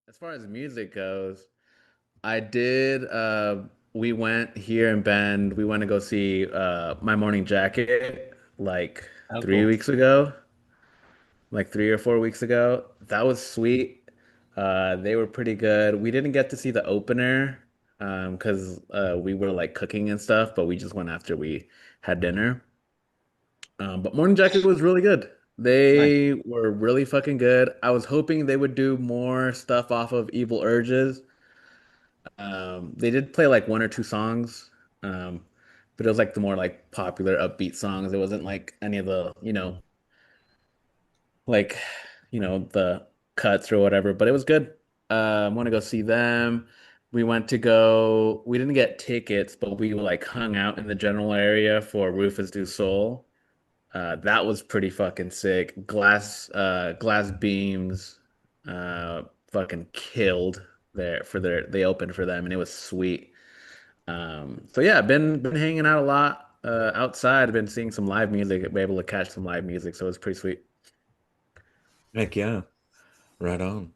As far as music goes, I did. We went here in Bend. We went to go see My Morning Jacket like Oh, three cool. weeks ago, like 3 or 4 weeks ago. That was sweet. They were pretty good. We didn't get to see the opener because we were like cooking and stuff, but we just went after we had dinner. But Morning Jacket was really good. Nice. They were really fucking good. I was hoping they would do more stuff off of Evil Urges. They did play like one or two songs, but it was like the more like popular upbeat songs. It wasn't like any of the, like, the cuts or whatever, but it was good. I want to go see them. We didn't get tickets, but we like hung out in the general area for Rufus Du Sol. That was pretty fucking sick. Glass beams, fucking killed they opened for them and it was sweet. So yeah, I've been hanging out a lot outside. I've been seeing some live music, been able to catch some live music, so it's pretty sweet. Heck yeah. Right on.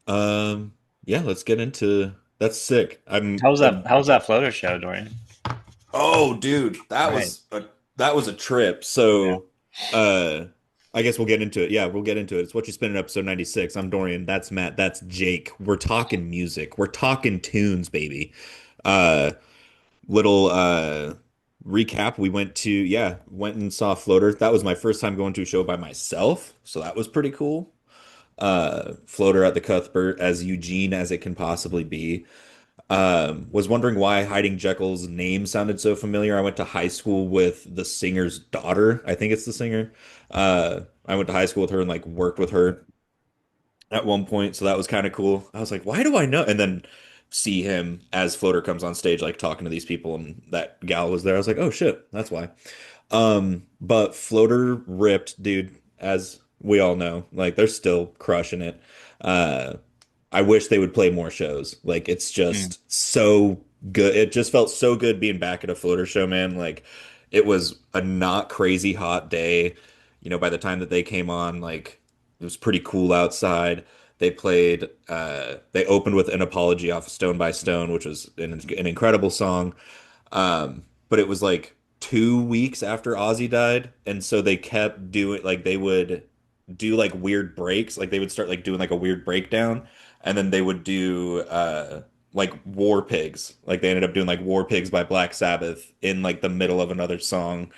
Um, yeah, let's get into that's sick. How's that floater show, Dorian? Oh, dude, Right. that was a trip. Yeah. So, uh, I guess we'll get into it. Yeah, we'll get into it. It's What You Spinning, episode 96. I'm Dorian. That's Matt. That's Jake. We're talking music. We're talking tunes, baby. Uh, little recap. We went and saw Floater. That was my first time going to a show by myself, so that was pretty cool. Floater at the Cuthbert, as Eugene as it can possibly be. Was wondering why Hiding Jekyll's name sounded so familiar. I went to high school with the singer's daughter. I think it's the singer. I went to high school with her and like worked with her at one point, so that was kind of cool. I was like, why do I know? And then see him as Floater comes on stage, like talking to these people, and that gal was there. I was like, oh shit, that's why. But Floater ripped, dude, as we all know. Like they're still crushing it. Uh, I wish they would play more shows. Like it's Mm. just so good. It just felt so good being back at a Floater show, man. Like it was a not crazy hot day. By the time that they came on, like it was pretty cool outside. They opened with An Apology off of Stone by Stone, which was an incredible song. But it was like 2 weeks after Ozzy died, and so they kept doing like they would do like weird breaks, like they would start like doing like a weird breakdown, and then they would do like War Pigs, like they ended up doing like War Pigs by Black Sabbath in like the middle of another song.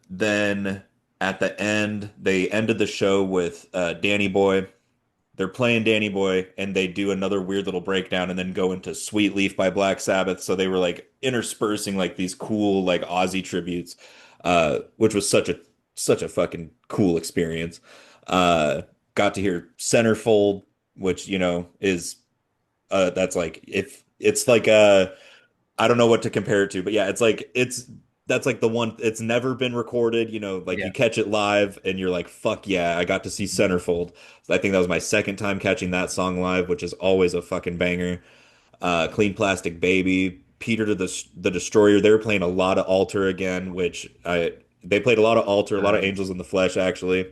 Then at the end, they ended the show with Danny Boy. They're playing Danny Boy and they do another weird little breakdown and then go into Sweet Leaf by Black Sabbath. So they were like interspersing like these cool like Ozzy tributes, which was such a fucking cool experience. Uh, got to hear Centerfold, which is that's like if it's like I don't know what to compare it to, but yeah, it's that's like the one it's never been recorded, like Yeah. you catch it live and you're like, fuck yeah, I got to see Centerfold. I think that was my second time catching that song live, which is always a fucking banger. Clean Plastic Baby, Peter to the Destroyer. They were playing a lot of Altar again, which I they played a lot of Altar, a lot of Angels in the Flesh actually.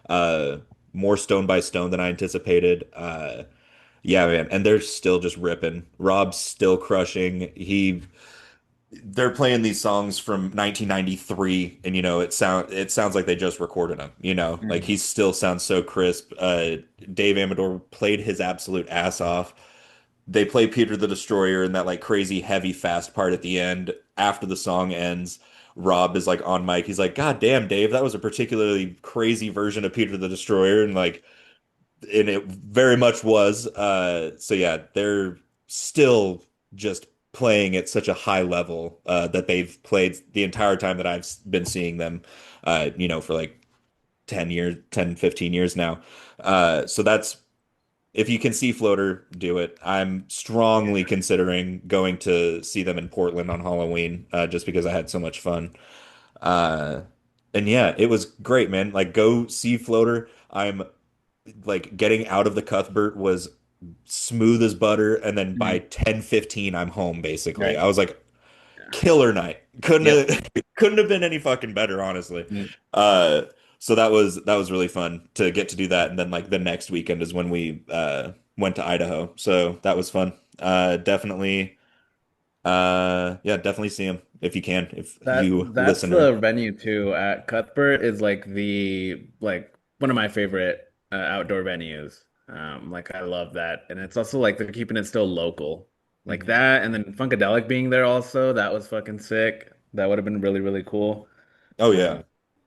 Uh, More Stone by Stone than I anticipated. Yeah, man, and they're still just ripping. Rob's still crushing. They're playing these songs from 1993, and it sounds like they just recorded them. Like Mm. he still sounds so crisp. Dave Amador played his absolute ass off. They play Peter the Destroyer in that like crazy heavy fast part at the end. After the song ends, Rob is like on mic. He's like, "God damn, Dave, that was a particularly crazy version of Peter the Destroyer," and it very much was. So yeah, they're still just playing at such a high level that they've played the entire time that I've been seeing them, for like 10 years, 10, 15 years now. So that's if you can see Floater, do it. I'm strongly considering going to see them in Portland on Halloween, just because I had so much fun. Uh, and yeah, it was great, man. Like, go see Floater. I'm like getting out of the Cuthbert was smooth as butter, and then by Mhm. 10:15 I'm home basically. Right. I was like, Yeah. killer night. Yep. Couldn't have been any fucking better, honestly. Mm. Uh, so that was really fun to get to do that, and then like the next weekend is when we went to Idaho. So that was fun. Definitely, yeah, definitely see him if you can, if you That's listener. the venue too at Cuthbert is like the like one of my favorite outdoor venues. Like I love that, and it's also like they're keeping it still local, like Mhm. that, and then Funkadelic being there also. That was fucking sick. That would have been really really cool. Oh yeah, Um,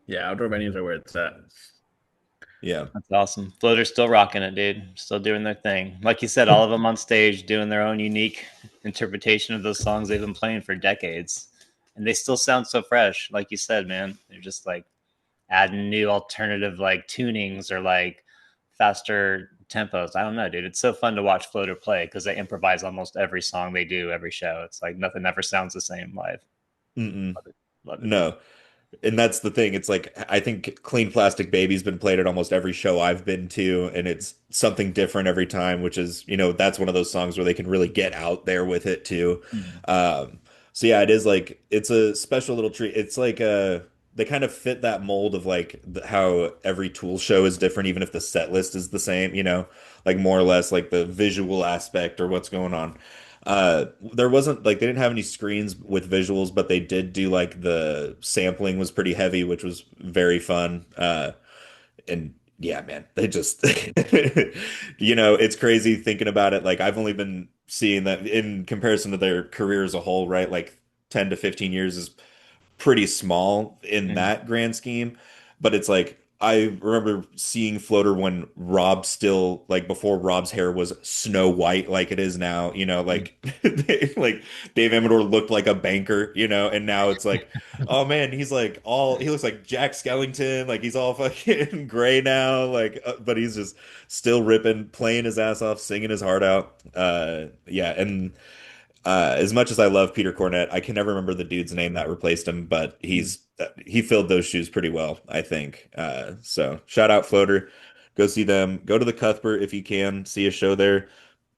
yeah, outdoor venues are where it's at. yeah. That's awesome. Floater's still rocking it, dude. Still doing their thing. Like you said, all of them on stage doing their own unique interpretation of those songs they've been playing for decades. And they still sound so fresh. Like you said, man. They're just like adding new alternative like tunings or like faster tempos. I don't know, dude. It's so fun to watch Floater play because they improvise almost every song they do, every show. It's like nothing ever sounds the same live. Mm-mm. Love it. Love it. No. And that's the thing. It's like I think Clean Plastic Baby's been played at almost every show I've been to, and it's something different every time, which is, that's one of those songs where they can really get out there with it too. Mhm. Um, so yeah, it is like it's a special little treat. It's like they kind of fit that mold of like how every Tool show is different, even if the set list is the same, like more or less like the visual aspect or what's going on. There wasn't like they didn't have any screens with visuals, but they did do like the sampling was pretty heavy, which was very fun. And yeah, man, they just it's crazy thinking about it. Like I've only been seeing that in comparison to their career as a whole, right? Like 10 to 15 years is pretty small in Mhm. that grand scheme, but it's like I remember seeing Floater when Rob still like before Rob's hair was snow white like it is now, Mhm. like like Dave Amador looked like a banker, and now it's like, oh man, he looks like Jack Skellington, like he's all fucking gray now, like but he's just still ripping, playing his ass off, singing his heart out. Yeah, and as much as I love Peter Cornett, I can never remember the dude's name that replaced him, but he filled those shoes pretty well, I think. So shout out Floater. Go see them. Go to the Cuthbert if you can. See a show there.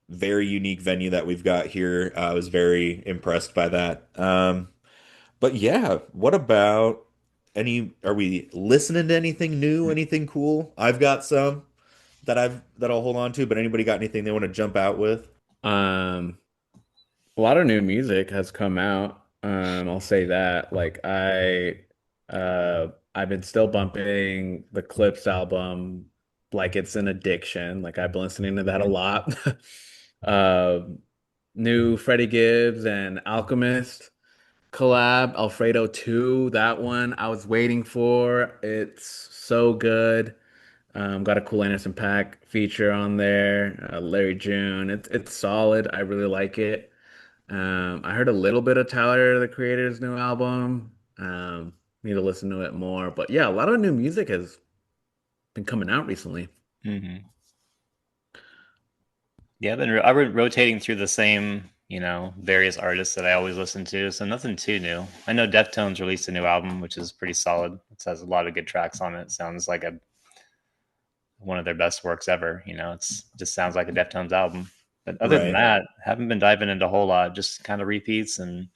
Very unique venue that we've got here. I was very impressed by that. But yeah, what about are we listening to anything new, anything cool? I've got some that I'll hold on to, but anybody got anything they want to jump out with? Um, a lot of new music has come out. I'll say that. I've been still bumping the Clips album like it's an addiction. Like I've been listening to that a lot. Um, New Freddie Gibbs and Alchemist collab, Alfredo 2, that one I was waiting for. It's so good. Got a cool Anderson Paak feature on there. Larry June. It's solid. I really like it. I heard a little bit of Tyler, the Creator's new album. Need to listen to it more. But yeah, a lot of new music has been coming out recently. Mhm. Yeah, I've been rotating through the same, various artists that I always listen to, so nothing too new. I know Deftones released a new album, which is pretty solid. It has a lot of good tracks on it. Sounds like a one of their best works ever. It's just sounds like a Deftones album. But other than Right. that, haven't been diving into a whole lot. Just kind of repeats and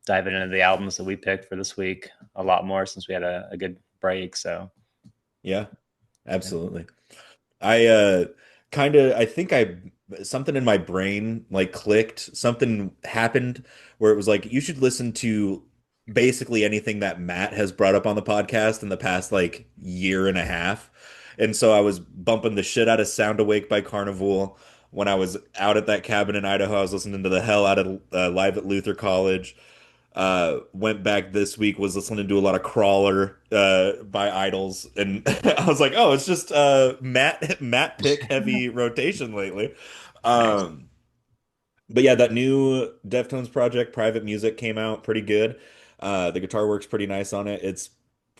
diving into the albums that we picked for this week a lot more since we had a good break. So Yeah, yeah. absolutely. I kind of I think I something in my brain like clicked. Something happened where it was like you should listen to basically anything that Matt has brought up on the podcast in the past like year and a half. And so I was bumping the shit out of Sound Awake by Carnival. When I was out at that cabin in Idaho, I was listening to the hell out of Live at Luther College. Went back this week, was listening to a lot of Crawler by Idols, and I was like, oh, it's just Matt pick heavy rotation lately. Nice. Um, but yeah, that new Deftones project, Private Music, came out pretty good. The guitar works pretty nice on it. It's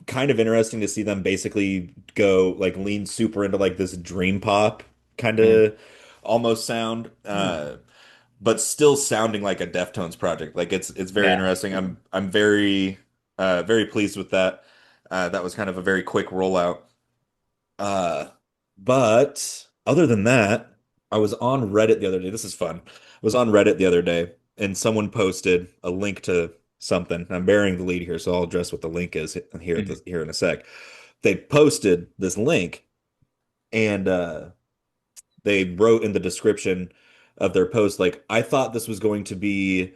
kind of interesting to see them basically go like lean super into like this dream pop kind Mm. of almost sound. But still sounding like a Deftones project. Like it's very Yeah. interesting. I'm very very pleased with that. That was kind of a very quick rollout. Uh, but other than that, I was on Reddit the other day. This is fun. I was on Reddit the other day and someone posted a link to something. I'm bearing the lead here, so I'll address what the link is Mhm. here in a sec. They posted this link and they wrote in the description of their post, like, I thought this was going to be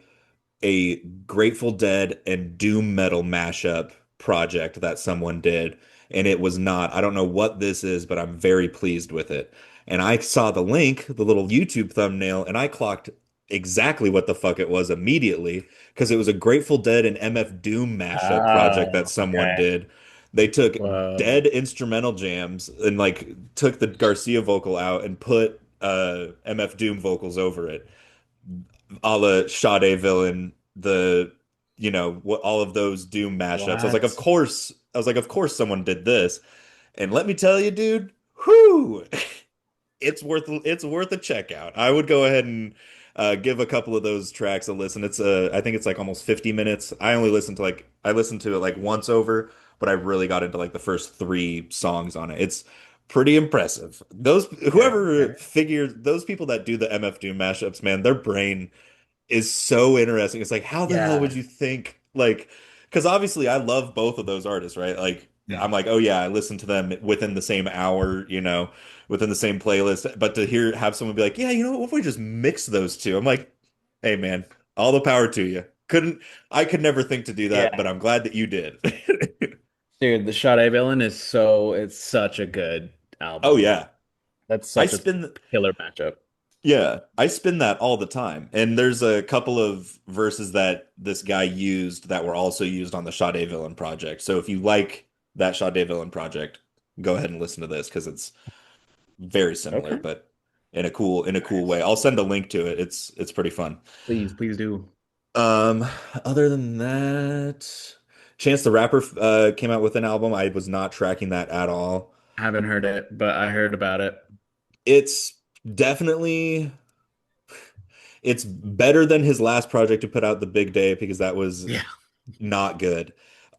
a Grateful Dead and doom metal mashup project that someone did, and it was not. I don't know what this is, but I'm very pleased with it. And I saw the link, the little YouTube thumbnail, and I clocked exactly what the fuck it was immediately because it was a Grateful Dead and MF Doom mashup project that Oh, someone okay. did. They took Whoa. dead instrumental jams and like took the Garcia vocal out and put MF Doom vocals over it, a la Sade Villain, what all of those Doom mashups. What? I was like, of course someone did this. And let me tell you, dude, whoo, it's worth a check out. I would go ahead and give a couple of those tracks a listen. I think it's like almost 50 minutes. I listened to it like once over, but I really got into like the first three songs on it. It's pretty impressive. Okay. Okay. Those people that do the MF Doom mashups, man, their brain is so interesting. It's like, how the hell would Yeah. you think, like, because obviously I love both of those artists, right? Like, I'm Mhm. like, oh yeah, I listen to them within the same hour, within the same playlist. But to have someone be like, yeah, what if we just mix those two? I'm like, hey man, all the power to you. I could never think to do that, but Yeah. I'm glad that you did. Dude, the Sade Villain it's such a good Oh album. yeah. That's I such a spin killer matchup. Yeah, I spin that all the time. And there's a couple of verses that this guy used that were also used on the Sade Villain project. So if you like that Sade Villain project, go ahead and listen to this because it's very similar, Okay. but in a cool way. Nice. I'll send a link to it. It's pretty fun. Please, please do. Um, Other than that, Chance the Rapper came out with an album. I was not tracking that at all. Haven't heard it, but I heard about it. It's definitely it's better than his last project to put out, The Big Day, because that was Yeah. not good.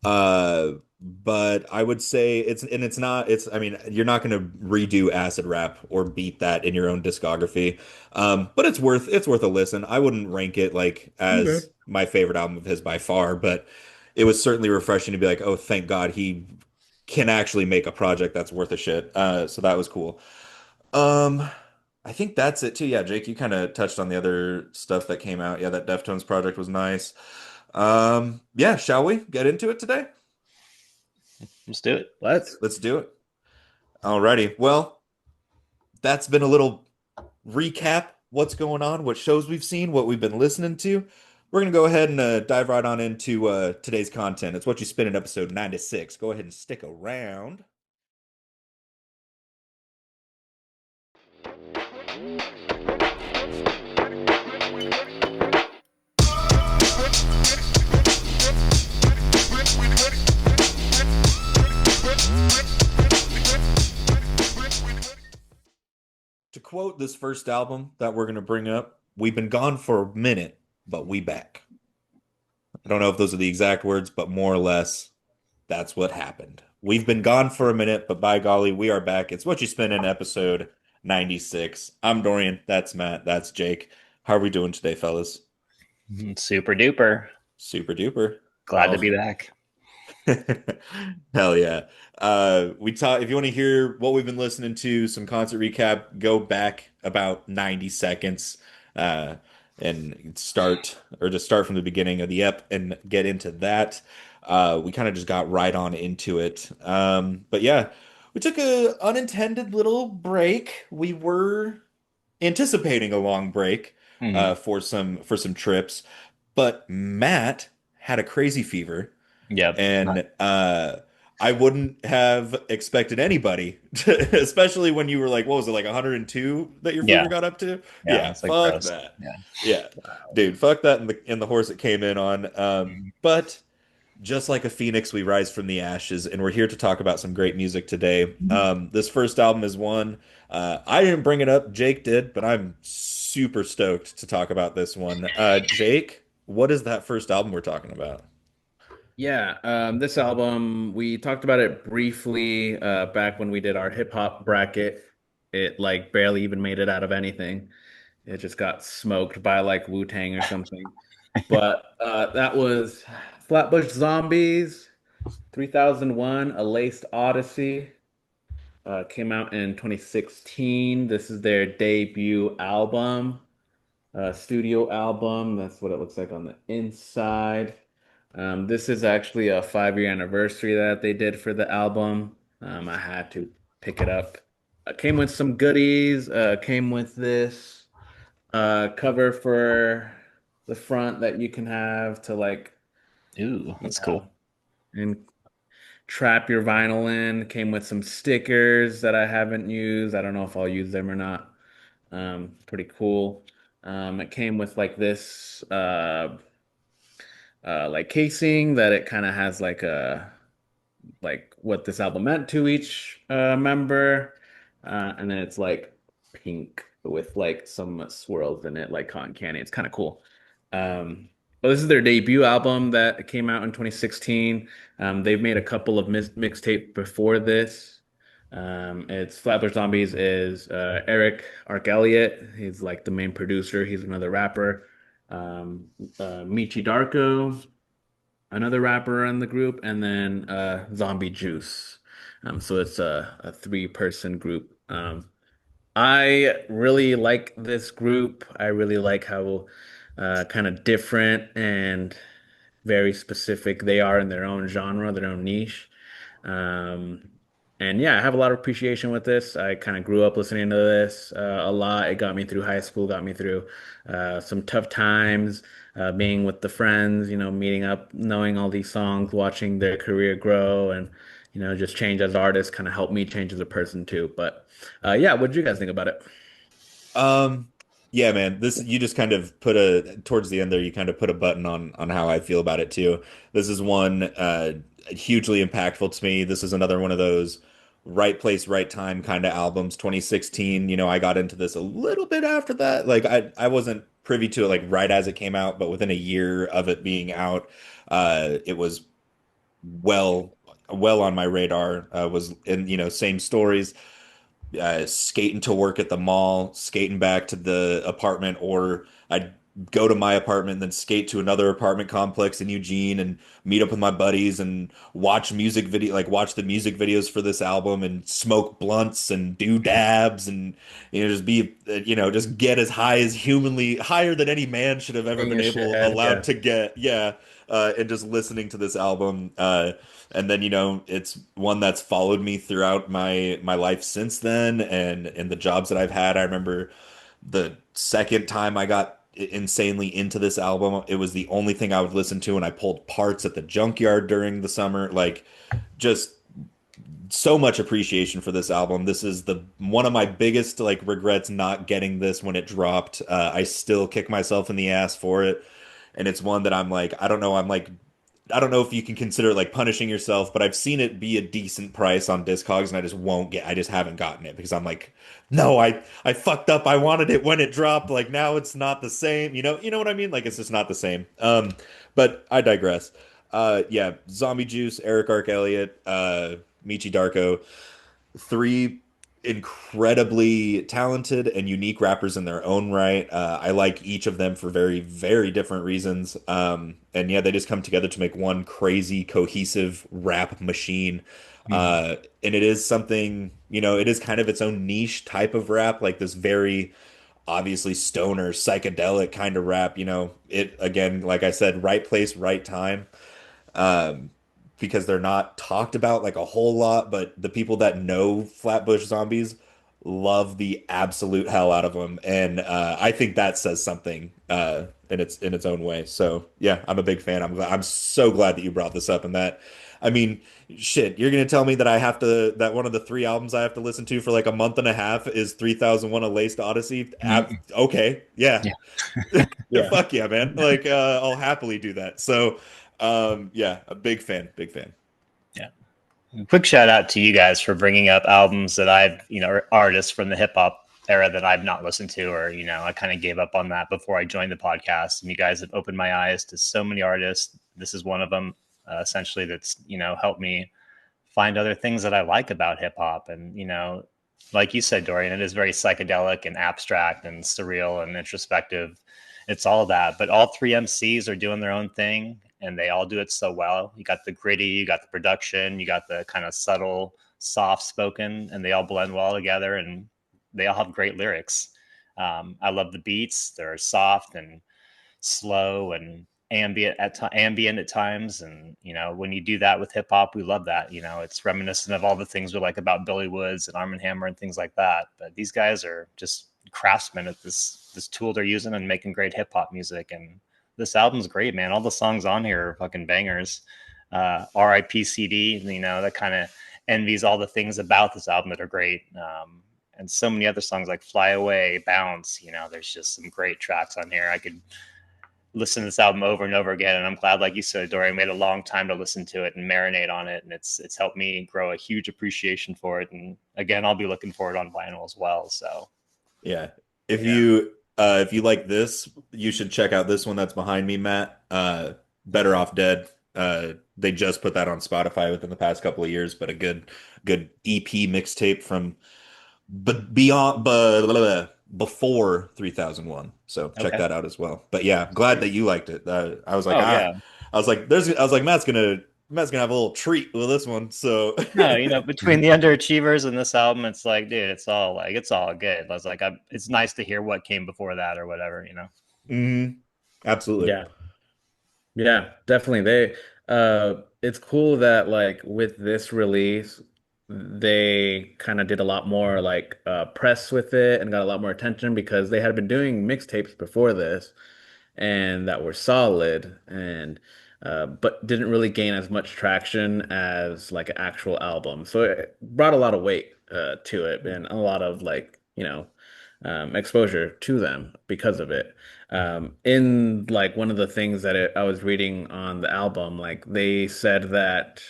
But I would say it's not, I mean, you're not going to redo acid rap or beat that in your own discography. But it's worth a listen. I wouldn't rank it like Okay. as my favorite album of his by far, but it was certainly refreshing to be like, oh, thank God he can actually make a project that's worth a shit. So that was cool. Um, I think that's it too. Yeah, Jake, you kind of touched on the other stuff that came out. Yeah, that Deftones project was nice. Yeah, shall we get into it today? Let's do it. Let's. Let's do it. Alrighty. Well, that's been a little recap. What's going on? What shows we've seen? What we've been listening to? We're gonna go ahead and dive right on into today's content. It's What You Spin in episode 96. Go ahead and stick around. To quote this first album that we're gonna bring up, we've been gone for a minute, but we back. I don't know if those are the exact words, but more or less, that's what happened. We've been gone for a minute, but by golly, we are back. It's What You Spin in episode 96. I'm Dorian. That's Matt. That's Jake. How are we doing today, fellas? Super duper. Super duper. Glad to Oh, be back. hell yeah. We talk If you want to hear what we've been listening to, some concert recap, go back about 90 seconds uh and just start from the beginning of the ep and get into that. We kind of just got right on into it. But yeah, we took a unintended little break. We were anticipating a long break Hmm. for some trips, but Matt had a crazy fever Yep. and I wouldn't have expected anybody especially when you were like, what was it, like 102 that your fever Yeah. got up to? Yeah. Yeah, It's like fuck gross. that. Yeah. Yeah, Wow. dude, fuck that in the horse it came in on. Mhm. But just like a phoenix, we rise from the ashes, and we're here to talk about some great music today. This first album is one. I didn't bring it up, Jake did, but I'm super stoked to talk about this one. Jake, what is that first album we're talking about? Yeah, this album, we talked about it briefly back when we did our hip hop bracket. it like barely even made it out of anything. It just got smoked by like Wu-Tang or something. But that was Flatbush Zombies, 3001, A Laced Odyssey. Came out in 2016. This is their debut album, studio album. That's what it looks like on the inside. This is actually a 5-year anniversary that they did for the album. I had to pick it up. Came with some goodies. Came with this cover for the front that you can have to like, Ooh, you that's know, cool. and trap your vinyl in. Came with some stickers that I haven't used. I don't know if I'll use them or not. Pretty cool. It came with like this like casing that it kind of has like what this album meant to each member. And then it's like pink with like some swirls in it, like cotton candy. It's kind of cool. Um, but this is their debut album that came out in 2016. They've made a couple of mixtape before this. It's Flatbush Zombies is Eric Arc Elliott. He's like the main producer. He's another rapper. Michi Darko, another rapper in the group, and then Zombie Juice. So it's a three-person group. I really like this group. I really like how kind of different and very specific they are in their own genre, their own niche. Um, and yeah, I have a lot of appreciation with this. I kind of grew up listening to this a lot. It got me through high school, got me through some tough times, being with the friends, meeting up, knowing all these songs, watching their career grow, and just change as artists kind of helped me change as a person too. But yeah, what did you guys think about it? Um, yeah, man, this you just kind of put a towards the end there, you kind of put a button on how I feel about it too. This is one hugely impactful to me. This is another one of those right place, right time kind of albums. 2016, I got into this a little bit after that. Like I wasn't privy to it like right as it came out, but within a year of it being out, it was well well on my radar. Was in, same stories, skating to work at the mall, skating back to the apartment, or I'd go to my apartment and then skate to another apartment complex in Eugene and meet up with my buddies and watch the music videos for this album and smoke blunts and do dabs and just be just get as high as humanly higher than any man should have ever Hang been your shit able head. allowed Yeah. to get. Yeah. And just listening to this album. And then, it's one that's followed me throughout my life since then and the jobs that I've had. I remember the second time I got insanely into this album, it was the only thing I would listen to, and I pulled parts at the junkyard during the summer. Like, just so much appreciation for this album. This is the one of my biggest like regrets not getting this when it dropped. I still kick myself in the ass for it, and it's one that I'm like, I don't know if you can consider it like punishing yourself, but I've seen it be a decent price on Discogs, and I just haven't gotten it because I'm like, no, I fucked up. I wanted it when it dropped. Like now it's not the same. You know what I mean? Like it's just not the same. But I digress. Yeah, Zombie Juice, Eric Arc Elliott, Michi Darko, three incredibly talented and unique rappers in their own right. I like each of them for very, very different reasons. And yeah, they just come together to make one crazy, cohesive rap machine. Mhm. And it is something, it is kind of its own niche type of rap, like this very obviously stoner, psychedelic kind of rap. It again, like I said, right place, right time, um, because they're not talked about like a whole lot, but the people that know Flatbush Zombies love the absolute hell out of them, and I think that says something in its own way. So yeah, I'm a big fan. I'm so glad that you brought this up, and that I mean, shit, you're gonna tell me that that one of the three albums I have to listen to for like a month and a half is 3001: A Laced Odyssey? Mm, Okay, yeah. yeah, Yeah. Fuck yeah, man. Like I'll happily do that. So yeah, a big fan, big fan. yeah. Quick shout out to you guys for bringing up albums that I've, or artists from the hip hop era that I've not listened to, or, I kind of gave up on that before I joined the podcast. And you guys have opened my eyes to so many artists. This is one of them, essentially, that's, helped me find other things that I like about hip hop. And, Like you said, Dorian, it is very psychedelic and abstract and surreal and introspective. It's all that, but all three MCs are doing their own thing, and they all do it so well. You got the gritty, you got the production, you got the kind of subtle, soft spoken, and they all blend well together, and they all have great lyrics. I love the beats; they're soft and slow and ambient at times. And when you do that with hip hop, we love that. It's reminiscent of all the things we like about Billy Woods and Arm and Hammer and things like that. But these guys are just craftsmen at this tool they're using and making great hip hop music. And this album's great, man. All the songs on here are fucking bangers. RIP CD, that kind of envies all the things about this album that are great. And so many other songs like Fly Away, Bounce, there's just some great tracks on here. I could listen to this album over and over again, and I'm glad, like you said, Dorian, made a long time to listen to it and marinate on it, and it's helped me grow a huge appreciation for it. And again, I'll be looking for it on vinyl as well. So Yeah. If yeah. you like this, you should check out this one that's behind me, Matt. Better Off Dead. They just put that on Spotify within the past couple of years, but a good EP mixtape from but beyond but before 3001. So check Okay. that out as well. But yeah, glad that you liked it. Oh yeah. I was like Matt's gonna have a little treat with this one. So No, between the underachievers and this album, it's like, dude, it's all good. I was like, it's nice to hear what came before that or whatever. Mhm. Absolutely. Yeah. Yeah, definitely. It's cool that like with this release, they kind of did a lot more like press with it and got a lot more attention because they had been doing mixtapes before this and that were solid and but didn't really gain as much traction as like an actual album. So it brought a lot of weight to it and a lot of like, exposure to them because of it. In like one of the things that I was reading on the album, like they said that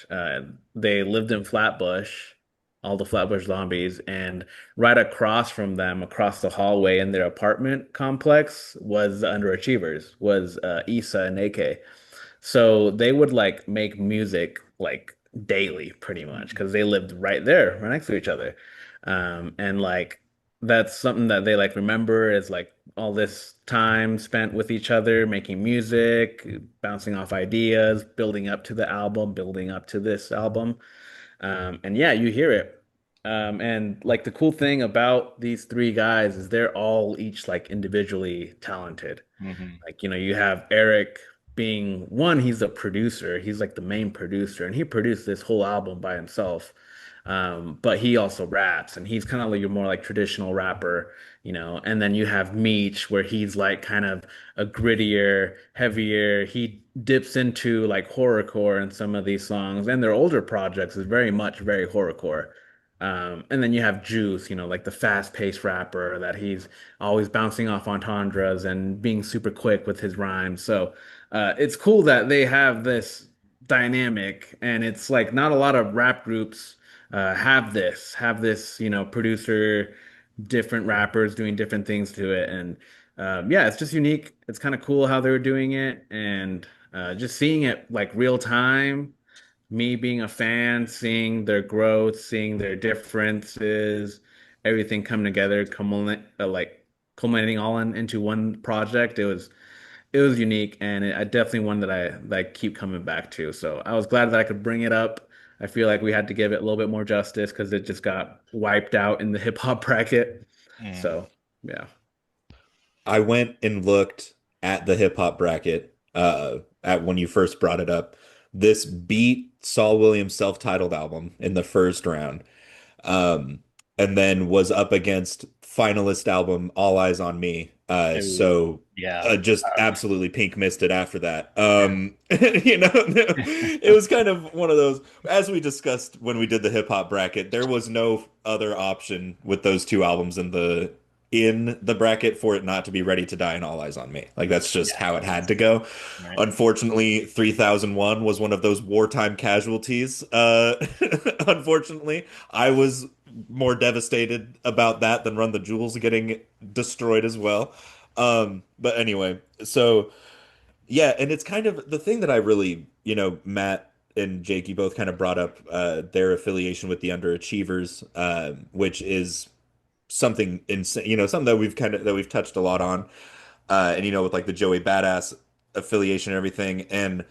they lived in Flatbush, all the Flatbush zombies, and right across from them, across the hallway in their apartment complex was the underachievers, was Issa and AK. So they would like make music like daily pretty much because they lived right there, right next to each other. And like that's something that they like remember is like all this time spent with each other, making music, bouncing off ideas, building up to the album, building up to this album. And yeah, you hear it. And like the cool thing about these three guys is they're all each like individually talented. Hmm. Like, you have Eric being one, he's a producer. He's like the main producer, and he produced this whole album by himself. But he also raps, and he's kind of like your more like traditional rapper, And then you have Meech, where he's like kind of a grittier, heavier. He dips into like horrorcore in some of these songs, and their older projects is very much very horrorcore. And then you have Juice, like the fast-paced rapper that he's always bouncing off entendres and being super quick with his rhymes. So it's cool that they have this dynamic, and it's like not a lot of rap groups have this, producer, different rappers doing different things to it, and yeah, it's just unique. It's kind of cool how they were doing it, and just seeing it like real time me being a fan, seeing their growth, seeing their differences, everything come together, culminating all into one project. It was unique, and I definitely one that I like keep coming back to. So I was glad that I could bring it up. I feel like we had to give it a little bit more justice because it just got wiped out in the hip hop bracket. Mm. So yeah. I went and looked at the hip hop bracket at when you first brought it up. This beat Saul Williams' self-titled album in the first round. Um, and then was up against finalist album All Eyes on Me. Ooh, So yeah. just absolutely pink missed it after that. Yeah. It was kind of one of those, as we discussed when we did the hip hop bracket, there was no other option with those two albums in the bracket for it not to be Ready to Die and All Eyes on Me. Like that's just Yeah. how it had to go. Right. Unfortunately, 3001 was one of those wartime casualties. Unfortunately, I was more devastated about that than Run the Jewels getting destroyed as well. But anyway, so yeah, and it's kind of the thing that I really, Matt, and Jake, you both kind of brought up their affiliation with the underachievers, which is something insane, something that we've touched a lot on, and with like the Joey Badass affiliation and everything, and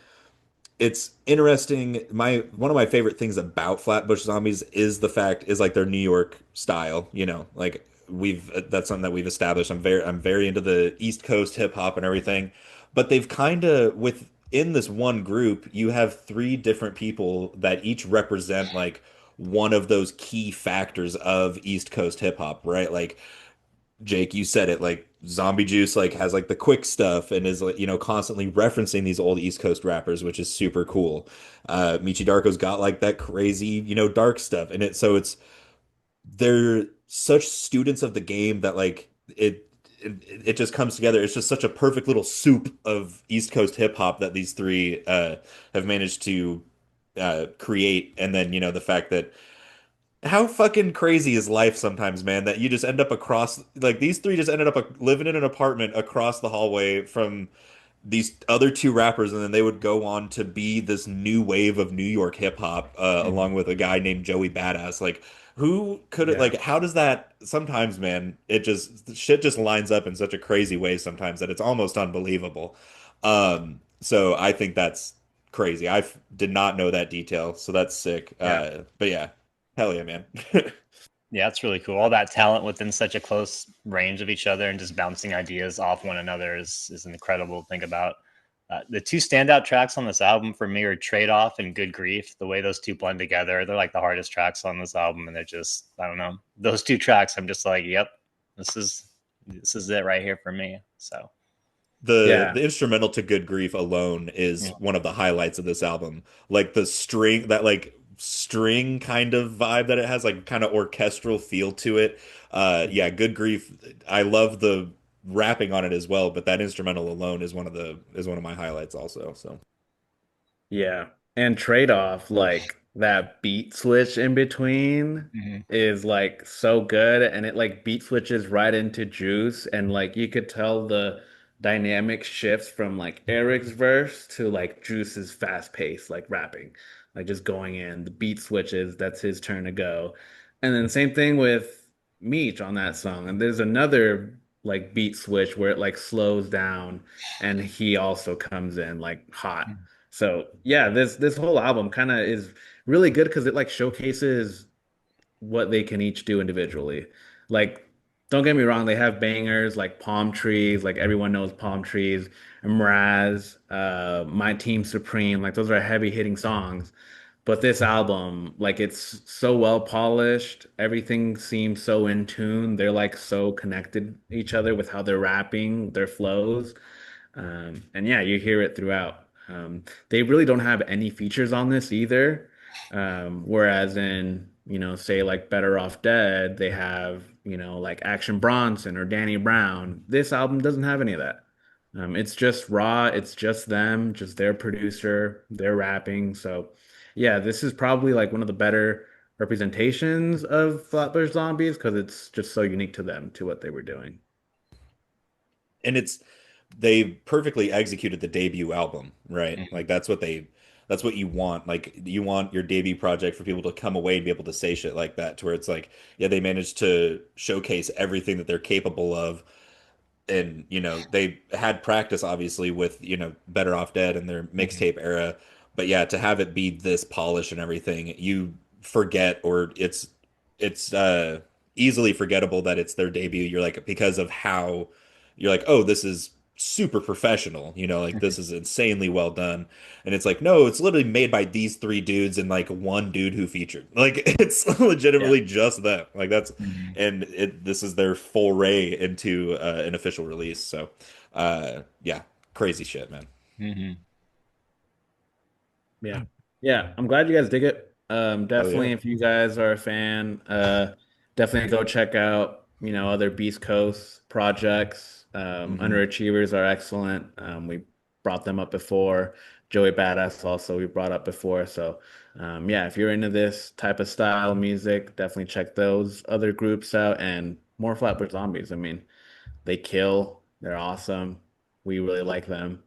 it's interesting. My one of my favorite things about Flatbush Zombies is like their New York style, like we've that's something that we've established. I'm very into the East Coast hip hop and everything, but they've kind of within this one group, you have three different people that each represent like one of those key factors of East Coast hip hop, right? Like Jake, you said it, like Zombie Juice like has like the quick stuff and is like, constantly referencing these old East Coast rappers, which is super cool. Michi Darko's got like that crazy, dark stuff. And they're such students of the game that like it just comes together. It's just such a perfect little soup of East Coast hip hop that these three have managed to create. And then, the fact that how fucking crazy is life sometimes, man, that you just end up across like these three just ended up living in an apartment across the hallway from these other two rappers, and then they would go on to be this new wave of New York hip hop, Mhm. along with a guy named Joey Badass. Like, who could it Yeah. like how does that sometimes, man, it just shit just lines up in such a crazy way sometimes that it's almost unbelievable. So I think that's crazy. Did not know that detail, so that's sick. Yeah. But yeah, hell yeah, man. Yeah, it's really cool. All that talent within such a close range of each other and just bouncing ideas off one another is an incredible thing about. The two standout tracks on this album for me are Trade Off and Good Grief. The way those two blend together, they're like the hardest tracks on this album, and they're just, I don't know, those two tracks. I'm just like, yep, this is this is it right here for me. So The Yeah. instrumental to Good Grief alone is yeah. one of the highlights of this album. Like the string, that like string kind of vibe that it has, like kind of orchestral feel to it. Yeah, Good Grief. I love the rapping on it as well, but that instrumental alone is one of my highlights also. So Yeah. And trade-off, like that beat switch in between Mhm. is like so good, and it like beat switches right into Juice, and like you could tell the dynamic shifts from like Eric's verse to like Juice's fast pace, like rapping. Like just going in, the beat switches, that's his turn to go. And then same thing with Meech on that song. And there's another like beat switch where it like slows down and he also comes in like hot. So yeah, this whole album kind of is really good because it like showcases what they can each do individually. Like, don't get me wrong, they have bangers like Palm Trees, like everyone knows Palm Trees, and Mraz, My Team Supreme, like those are heavy hitting songs. But this album, like it's so well polished, everything seems so in tune. They're like so connected each other with how they're rapping, their flows. And yeah, you hear it throughout. They really don't have any features on this either. Whereas in, say like Better Off Dead, they have, like Action Bronson or Danny Brown. This album doesn't have any of that. It's just raw, it's just them, just their producer, their rapping. So yeah, this is probably like one of the better representations of Flatbush Zombies because it's just so unique to them, to what they were doing. and they perfectly executed the debut album, right? Mhm. Like that's what you want. Like you want your debut project for people to come away and be able to say shit like that, to where it's like, yeah, they managed to showcase everything that they're capable of. And they had practice obviously with Better Off Dead and their Mhm. mixtape era, but yeah, to have it be this polished and everything, you forget, or it's easily forgettable that it's their debut. You're like, because of how you're like, oh, this is super professional, like this Mhm. is insanely well done. And it's like, no, it's literally made by these three dudes and like one dude who featured, like it's Yeah. legitimately just them. Like that's Mhm. and this is their foray into an official release. So, yeah, crazy shit, man. Mhm. Yeah. Yeah. I'm glad you guys dig it. Hell yeah. Definitely if you guys are a fan, definitely go check out, other Beast Coast projects. Hmm. Underachievers are excellent. We brought them up before. Joey Badass also we brought up before. So yeah, if you're into this type of style music, definitely check those other groups out and more Flatbush Zombies. I mean, they kill. They're awesome. We really like them.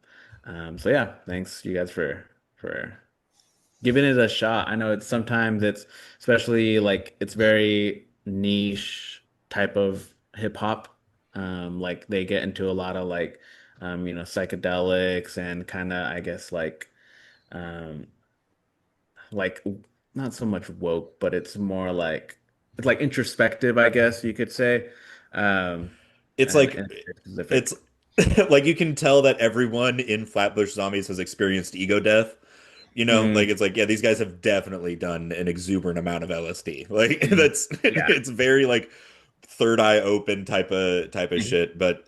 So yeah, thanks you guys for giving it a shot. I know it's sometimes it's especially like it's very niche type of hip hop. Like they get into a lot of like psychedelics and kind of I guess um like not so much woke, but it's more like it's like introspective, I guess you could say. Um It's like and it's very it's specific. like you can tell that everyone in Flatbush Zombies has experienced ego death. You know, like Mm, it's like, yeah, these guys have definitely done an exuberant amount of LSD. Like mm, that's yeah. it's very like third eye open type of shit. But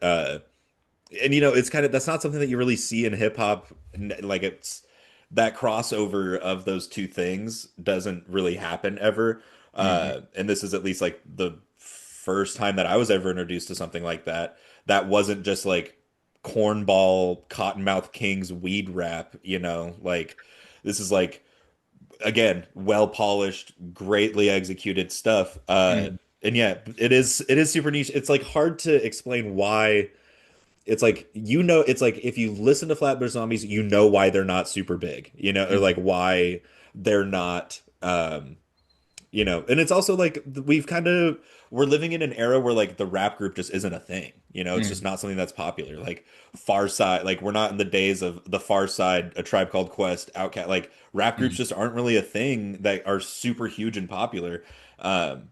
and it's kind of that's not something that you really see in hip hop. Like it's that crossover of those two things doesn't really happen ever. Hmm. And this is at least like the first time that I was ever introduced to something like that. That wasn't just like cornball Cottonmouth King's weed rap, like this is like again, well polished, greatly executed stuff. And yeah, it is super niche. It's like hard to explain why it's like it's like if you listen to Flatbush Zombies, you know why they're not super big, or like why they're not and it's also like we're living in an era where like the rap group just isn't a thing. It's just Hmm. not something that's popular. Like Far Side, like we're not in the days of the Far Side, A Tribe Called Quest, Outkast. Like rap groups just aren't really a thing that are super huge and popular. Um,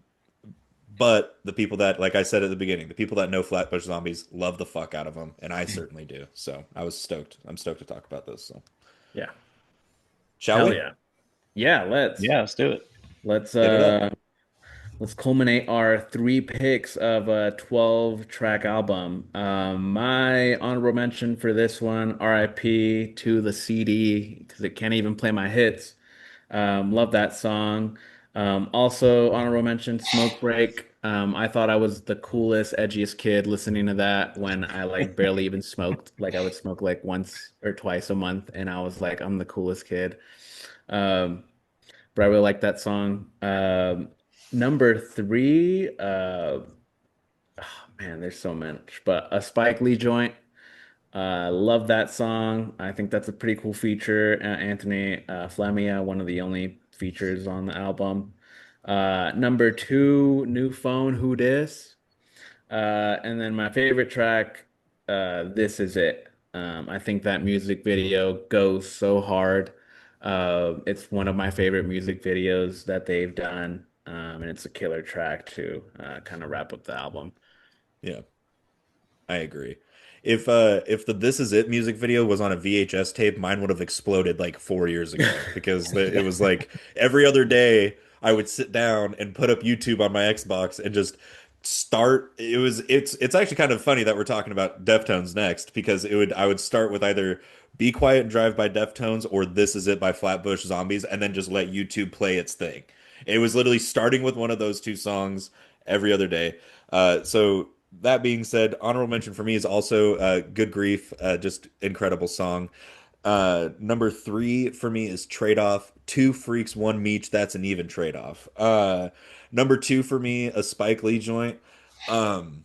but the people that, like I said at the beginning, the people that know Flatbush Zombies love the fuck out of them, and I certainly do. So I was stoked. I'm stoked to talk about this. So Yeah. shall Hell we yeah. Yeah, let's Yeah, let's do it. let's hit it up? uh let's culminate our three picks of a 12 track album. My honorable mention for this one, RIP to the CD, because it can't even play my hits. Love that song. Also, honorable mention, Smoke Break. I thought I was the coolest, edgiest kid listening to that when I like barely even smoked. Like I would smoke like once or twice a month, and I was like, I'm the coolest kid. Um, but I really like that song. Number three, oh, man, there's so much, but a Spike Lee joint. Love that song. I think that's a pretty cool feature. Anthony Flamia, one of the only features on the album. Number two, New Phone, Who Dis? And then my favorite track, This Is It. I think that music video goes so hard. It's one of my favorite music videos that they've done. And it's a killer track to kind of wrap up the album. Yeah. I agree. If the This Is It music video was on a VHS tape, mine would have exploded like 4 years ago because it was like every other day I would sit down and put up YouTube on my Xbox and just start it's actually kind of funny that we're talking about Deftones next because I would start with either Be Quiet and Drive by Deftones or This Is It by Flatbush Zombies and then just let YouTube play its thing. It was literally starting with one of those two songs every other day. So that being said, honorable mention for me is also Good Grief, just incredible song. Number three for me is Trade Off. Two Freaks, One Meech. That's an even trade off. Number two for me, a Spike Lee joint. Um,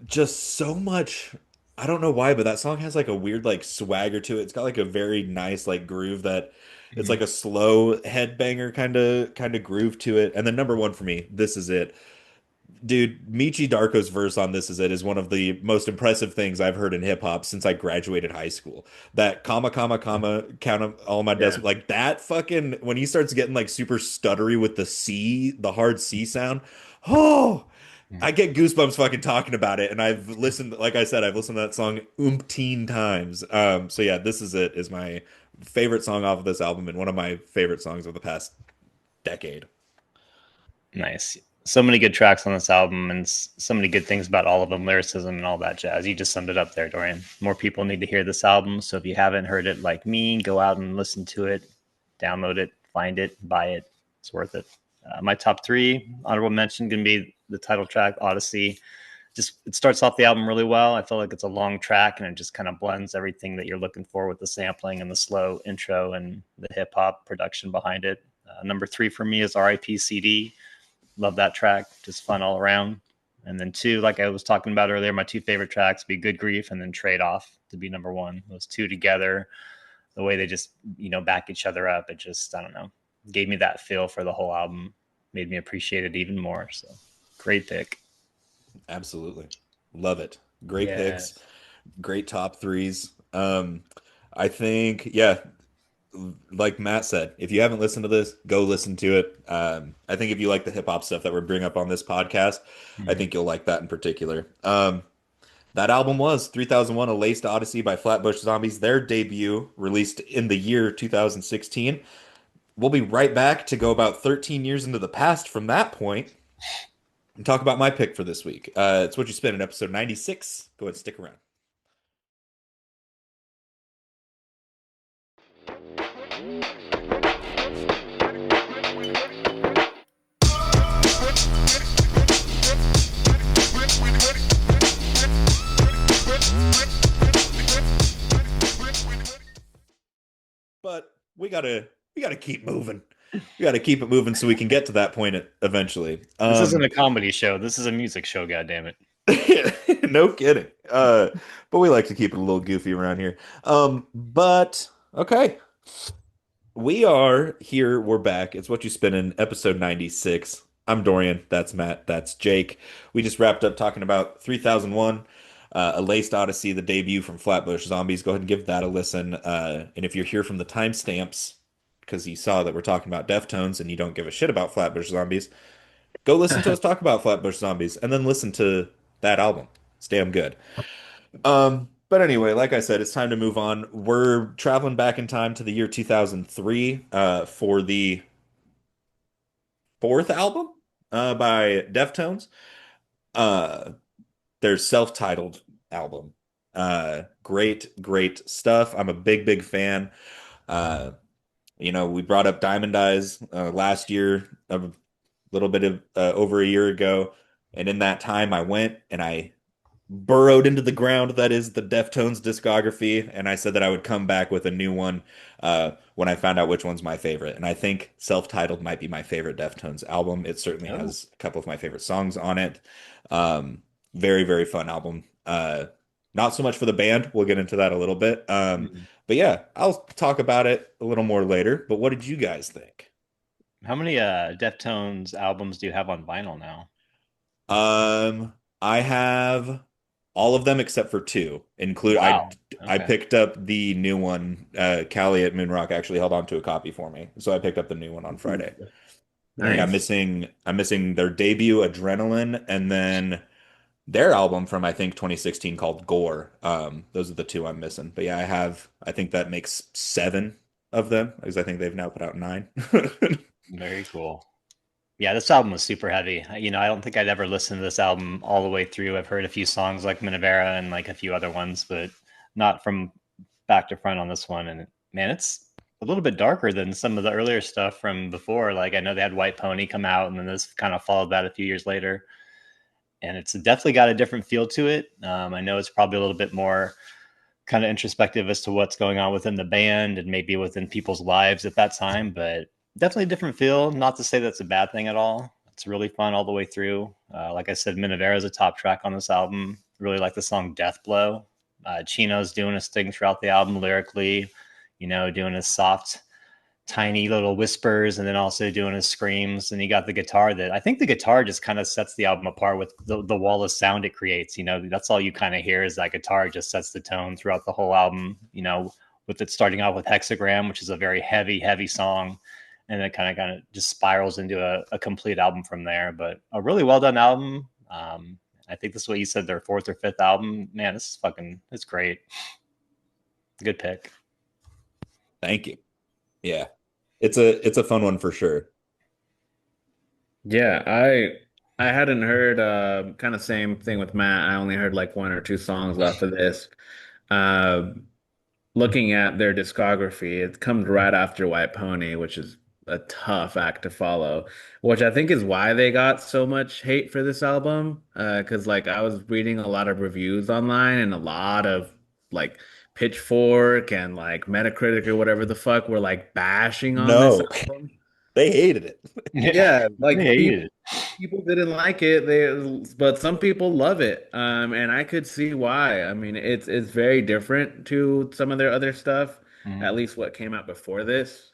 just so much. I don't know why, but that song has like a weird like swagger to it. It's got like a very nice like groove that it's like Mhm. a slow headbanger kind of groove to it. And then number one for me, This Is It. Dude, Michi Darko's verse on This Is It is one of the most impressive things I've heard in hip hop since I graduated high school. That comma, count 'em all my Yeah. decimals, like that fucking, when he starts getting like super stuttery with the C, the hard C sound, oh, I get goosebumps fucking talking about it. And I've listened, like I said, I've listened to that song umpteen times. So yeah, This Is It is my favorite song off of this album and one of my favorite songs of the past decade. Nice. So many good tracks on this album, and so many good things about all of them, lyricism and all that jazz. You just summed it up there, Dorian. More people need to hear this album. So if you haven't heard it like me, go out and listen to it, download it, find it, buy it. It's worth it. My top three honorable mention can be the title track, Odyssey. Just it starts off the album really well. I feel like it's a long track and it just kind of blends everything that you're looking for with the sampling and the slow intro and the hip hop production behind it. Number three for me is RIP CD. Love that track, just fun all around. And then two, like I was talking about earlier, my two favorite tracks be Good Grief and then Trade Off to be number one. Those two together the way they just, back each other up. It just, I don't know, gave me that feel for the whole album, made me appreciate it even more. So great pick. Absolutely. Love it. Great picks. Yes. Great top threes. I think, yeah, like Matt said, if you haven't listened to this, go listen to it. I think if you like the hip hop stuff that we're bringing up on this podcast, I Mhm. think you'll like that in particular. That album was 3001: A Laced Odyssey by Flatbush Zombies, their debut, released in the year 2016. We'll be right back to go about 13 years into the past from that point and talk about my pick for this week. It's What You Spin in episode 96. Go ahead and stick around. But we gotta keep moving. We gotta keep it moving so we can get to that point eventually. This isn't a comedy show. This is a music show. God damn it. No kidding. But we like to keep it a little goofy around here. But okay. We are here. We're back. It's What You Spin in episode 96. I'm Dorian. That's Matt. That's Jake. We just wrapped up talking about 3001, A Laced Odyssey, the debut from Flatbush Zombies. Go ahead and give that a listen. And if you're here from the timestamps, because you saw that we're talking about Deftones and you don't give a shit about Flatbush Zombies, go listen to us talk about Flatbush Zombies and then listen to that album. It's damn good. But anyway, like I said, it's time to move on. We're traveling back in time to the year 2003 for the fourth album by Deftones. Uh, their self-titled album. Great stuff. I'm a big fan. Uh, we brought up Diamond Eyes last year, a little bit of over a year ago, and in that time, I went and I burrowed into the ground that is the Deftones discography, and I said that I would come back with a new one when I found out which one's my favorite. And I think Self-Titled might be my favorite Deftones album. It certainly Oh. has a couple of my favorite songs on it. Very fun album. Not so much for the band. We'll get into that a little bit. Mhm. But yeah, I'll talk about it a little more later. But what did you guys think? How many Deftones albums do you have on vinyl now? I have all of them except for two. Include Wow. I Okay. picked up the new one. Callie at Moonrock actually held on to a copy for me, so I picked up the new one on Friday. I think Nice. I'm missing their debut Adrenaline and then their album from I think 2016 called Gore. Those are the two I'm missing. But yeah, I think that makes seven of them because I think they've now put out nine. Very cool. Yeah, this album was super heavy. I don't think I'd ever listened to this album all the way through. I've heard a few songs like Minavera and like a few other ones, but not from back to front on this one. And man, it's a little bit darker than some of the earlier stuff from before. Like I know they had White Pony come out, and then this kind of followed that a few years later. And it's definitely got a different feel to it. I know it's probably a little bit more kind of introspective as to what's going on within the band and maybe within people's lives at that time, but definitely a different feel. Not to say that's a bad thing at all. It's really fun all the way through. Like I said, Minavera is a top track on this album. Really like the song Death Blow. Chino's doing his thing throughout the album lyrically, doing his soft tiny little whispers and then also doing his screams. And you got the guitar that I think the guitar just kind of sets the album apart with the wall of sound it creates. That's all you kind of hear is that guitar just sets the tone throughout the whole album, with it starting out with Hexagram, which is a very heavy song. And then kind of just spirals into a complete album from there. But a really well done album. I think this is what you said, their fourth or fifth album. Man, it's great. Good pick. Thank you. Yeah. It's a fun one for sure. Yeah, I hadn't heard kind of same thing with Matt. I only heard like one or two songs off of this. Uh, Looking at their discography, it comes right after White Pony, which is a tough act to follow, which I think is why they got so much hate for this album. Because like I was reading a lot of reviews online and a lot of like Pitchfork and like Metacritic or whatever the fuck were like bashing on this No, album. they hated it. Yeah. Yeah, like Hey, people didn't like it. But some people love it. And I could see why. I mean, it's very different to some of their other stuff. at Mhm. least what came out before this.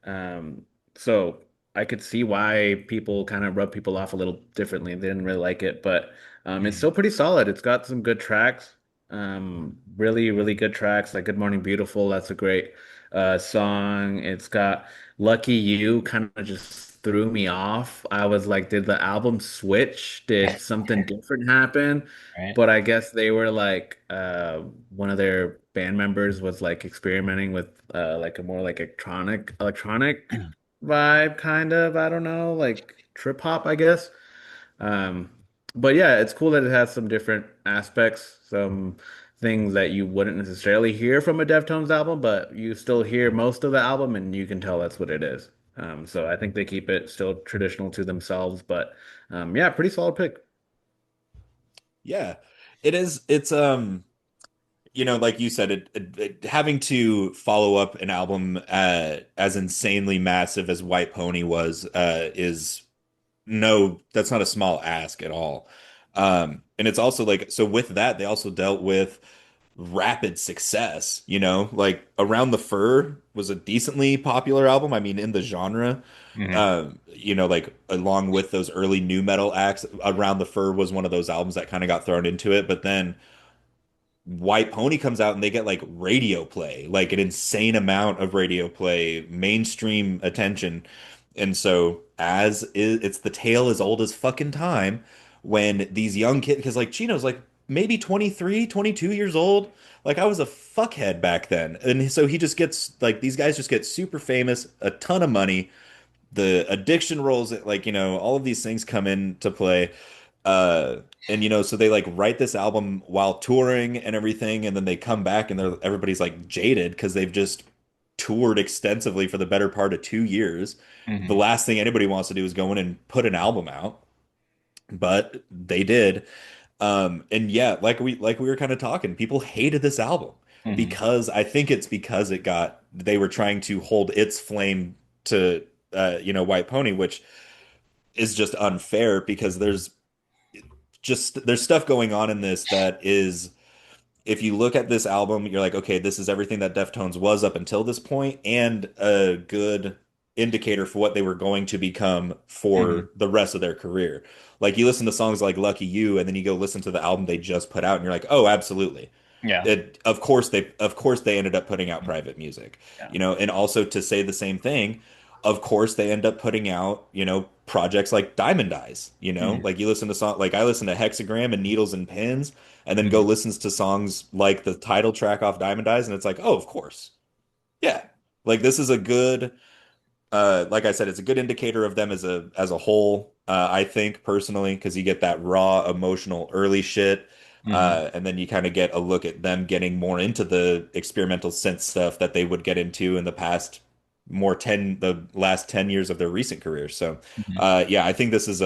Um, so I could see why people kind of rub people off a little differently. They didn't really like it, but it's Mhm. still pretty solid. It's got some good tracks, really, really good tracks like Good Morning Beautiful. That's a great song. It's got Lucky You kind of just threw me off. I was like, did the album switch? Did something different happen? Right. But I guess they were like one of their band members was like experimenting with like a more like electronic vibe kind of, I don't know, like trip hop, I guess. Um but yeah, it's cool that it has some different aspects, some things that you wouldn't necessarily hear from a Deftones album, but you still hear most of the album and you can tell that's what it is. So I think they keep it still traditional to themselves, but yeah, pretty solid pick. Yeah, it is. It's like you said, having to follow up an album as insanely massive as White Pony was is no, that's not a small ask at all. And it's also like, so with that, they also dealt with rapid success, like Around the Fur was a decently popular album. I mean, in the genre, Mhm. like along with those early new metal acts, Around the Fur was one of those albums that kind of got thrown into it. But then White Pony comes out and they get like radio play, like an insane amount of radio play, mainstream attention. And so it's the tale as old as fucking time when these young kids, because like Chino's like maybe 23, 22 years old. Like I was a fuckhead back then. And so he just gets like these guys just get super famous, a ton of money, the addiction rolls, like all of these things come into play. uh and so they like write this album while touring and everything, and then they come back and everybody's like jaded because they've just toured extensively for the better part of 2 years. The Mhm. last thing anybody wants to do is go in and put an album out, but they did. And yeah, like we were kind of talking, people hated this album Mhm. because I think it's because they were trying to hold its flame to White Pony, which is just unfair because there's stuff going on in this that is, if you look at this album, you're like, okay, this is everything that Deftones was up until this point, and a good indicator for what they were going to become Mhm. for the rest of their career. Like you listen to songs like Lucky You, and then you go listen to the album they just put out, and you're like, oh, absolutely. Yeah. Of course they ended up putting out private music, Yeah. and also to say the same thing, of course they end up putting out, projects like Diamond Eyes, Mhm. like you listen to song like I listen to Hexagram and Needles and Pins, and then go Mhm. listens to songs like the title track off Diamond Eyes, and it's like, oh, of course. Yeah. Like this is a good, like I said, it's a good indicator of them as a whole. I think personally, because you get that raw emotional early shit, Mhm. and then you kind of get a look at them getting more into the experimental synth stuff that they would get into in the last 10 years of their recent career. So, Mhm. yeah, I think this is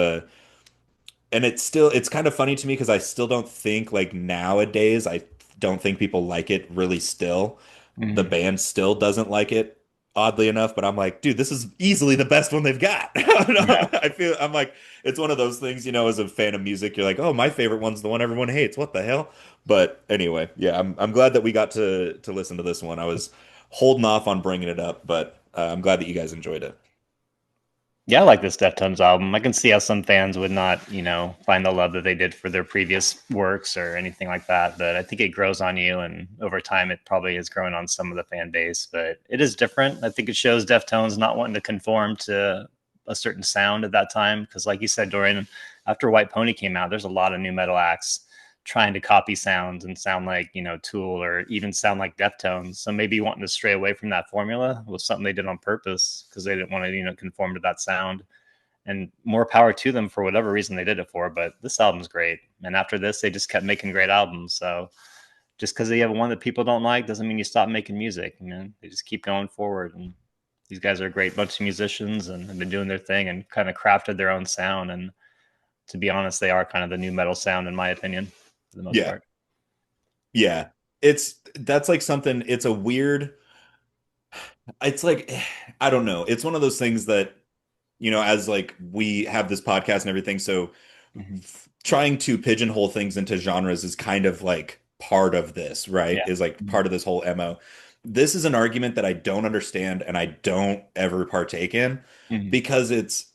and it's kind of funny to me because I still don't think, like, nowadays, I don't think people like it really still. The Mhm. band still doesn't like it, oddly enough, but I'm like, dude, this is easily the best one they've got. I don't Yeah. know. I'm like, it's one of those things, as a fan of music, you're like, oh, my favorite one's the one everyone hates. What the hell? But anyway, yeah, I'm glad that we got to listen to this one. I was holding off on bringing it up, but I'm glad that you guys enjoyed it. Yeah, I like this Deftones album. I can see how some fans would not, find the love that they did for their previous works or anything like that. But I think it grows on you, and over time, it probably has grown on some of the fan base. But it is different. I think it shows Deftones not wanting to conform to a certain sound at that time. Because, like you said, Dorian, after White Pony came out, there's a lot of new metal acts trying to copy sounds and sound like Tool or even sound like Deftones. So maybe wanting to stray away from that formula was something they did on purpose because they didn't want to conform to that sound. And more power to them for whatever reason they did it for. But this album's great, and after this, they just kept making great albums. So just because they have one that people don't like doesn't mean you stop making music. They just keep going forward. And these guys are a great bunch of musicians and have been doing their thing and kind of crafted their own sound. And to be honest, they are kind of the new metal sound in my opinion, for the most Yeah. part. Yeah. That's like something, it's like, I don't know. It's one of those things that, as like we have this podcast and everything, so Mm-hmm. trying to pigeonhole things into genres is kind of like part of this, right? Yeah. Is like Mm-hmm. part of this whole MO. this is an argument that I don't understand and I don't ever partake in Mhm. because it's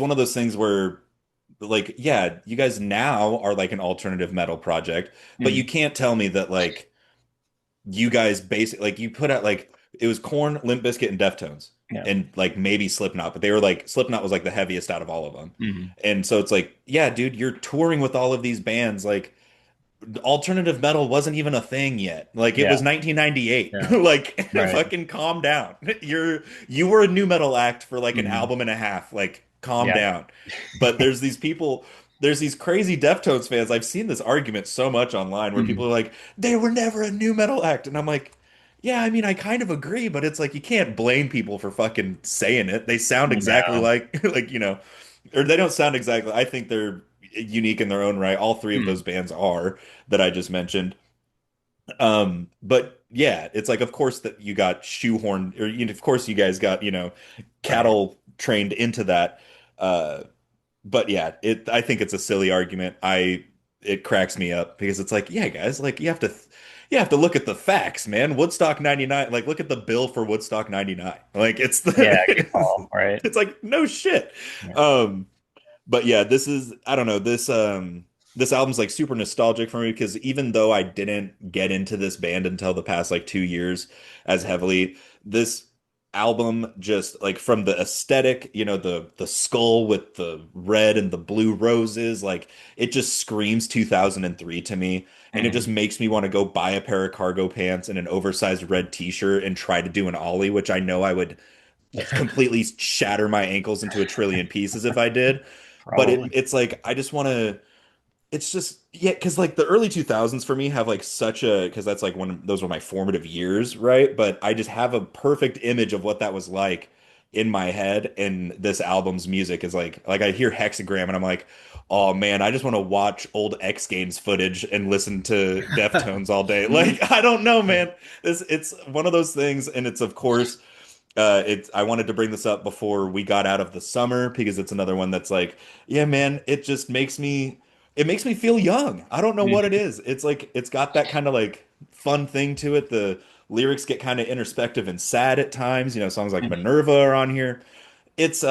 one of those things where like yeah, you guys now are like an alternative metal project, but you Mhm. can't tell me that like you guys basically like you put out like it was Korn, Limp Bizkit, and Deftones, Yeah. and like maybe Slipknot, but they were like Slipknot was like the heaviest out of all of them. Mhm. And so it's like, yeah, dude, you're touring with all of these bands. Like alternative metal wasn't even a thing yet. Like it Yeah. was 1998. Yeah. Like Right. fucking calm down. You were a new metal act for like an Mhm. album and a half. Like calm Yeah. down. But there's these people, there's these crazy Deftones fans. I've seen this argument so much online where people Mhm. are like, they were never a new metal act. And I'm like, yeah, I mean, I kind of agree, but it's like you can't blame people for fucking saying it. They sound exactly No. like like, or they don't sound exactly. I think they're unique in their own right. All three of those Mhm. bands are that I just mentioned. But yeah, it's like of course that you got shoehorned, or of course you guys got, Right. cattle trained into that. Uh, but yeah, I think it's a silly argument. It cracks me up because it's like, yeah, guys, like you have to look at the facts, man. Woodstock 99, like look at the bill for Woodstock 99. Like it's Yeah, good call, right? it's like no shit. Yeah. Um but yeah, this is I don't know, this album's like super nostalgic for me because even though I didn't get into this band until the past like 2 years as heavily, this album just like from the aesthetic, the skull with the red and the blue roses, like it just screams 2003 to me, and it just Mhm. makes me want to go buy a pair of cargo pants and an oversized red t-shirt and try to do an ollie, which I know I would completely shatter my ankles into a trillion pieces if I did. But Probably. it's like I just want to. It's just yeah, because like the early 2000s for me have like such a because that's like those were my formative years, right? But I just have a perfect image of what that was like in my head, and this album's music is like I hear Hexagram and I'm like, oh man, I just want to watch old X Games footage and listen to Deftones all day. Mhm. Like I don't know, man. It's one of those things, and it's of course I wanted to bring this up before we got out of the summer because it's another one that's like, yeah, man, it makes me feel young. I don't know what it Mhm. is. It's like it's got that kind of like fun thing to it. The lyrics get kind of introspective and sad at times. Songs like Mhm. Minerva are on here. It's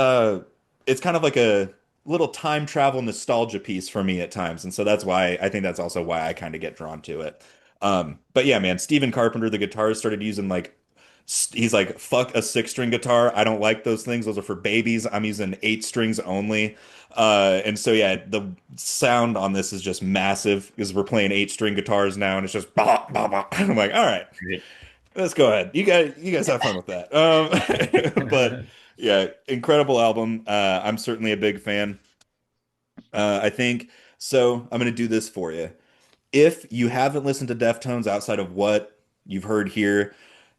it's kind of like a little time travel nostalgia piece for me at times. And so that's why I think that's also why I kind of get drawn to it. But yeah, man, Stephen Carpenter, the guitarist, started using like he's like, fuck a 6 string guitar. I don't like those things. Those are for babies. I'm using 8 strings only. And so yeah, the sound on this is just massive because we're playing 8 string guitars now, and it's just bah, bah, bah. I'm like, all right, Great. let's go ahead. You guys have fun with that. But yeah, incredible album. I'm certainly a big fan. I think so. I'm gonna do this for you. If you haven't listened to Deftones outside of what you've heard here,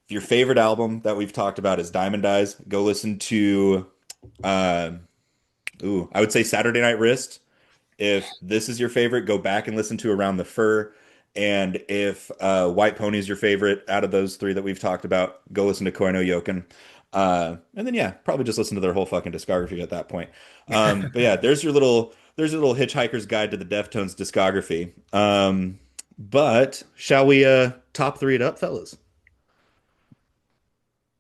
if your favorite album that we've talked about is Diamond Eyes, go listen to uh I would say Saturday Night Wrist. If this is your favorite, go back and listen to Around the Fur. And if White Pony is your favorite out of those three that we've talked about, go listen to Koino Yoken. And then yeah, probably just listen to their whole fucking discography at that point. But yeah, there's your little hitchhiker's guide to the Deftones discography. But shall we top three it up, fellas?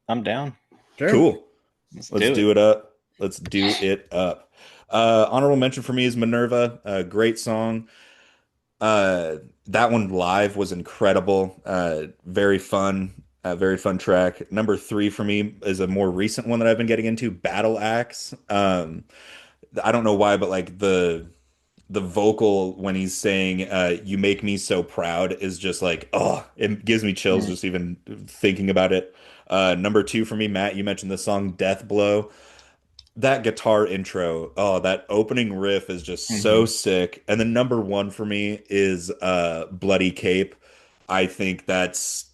I'm down. Sure. Cool. Let's Let's do do it. it up. Let's do it up. Honorable mention for me is Minerva. Great song. That one live was incredible. Very fun track. Number three for me is a more recent one that I've been getting into, Battle Axe. I don't know why, but like the vocal when he's saying "You make me so proud" is just like, oh, it gives me chills Mhm. just even thinking about it. Number two for me, Matt, you mentioned the song "Death Blow." That guitar intro, oh, that opening riff is just so Mhm. sick. And then number one for me is Bloody Cape. I think it's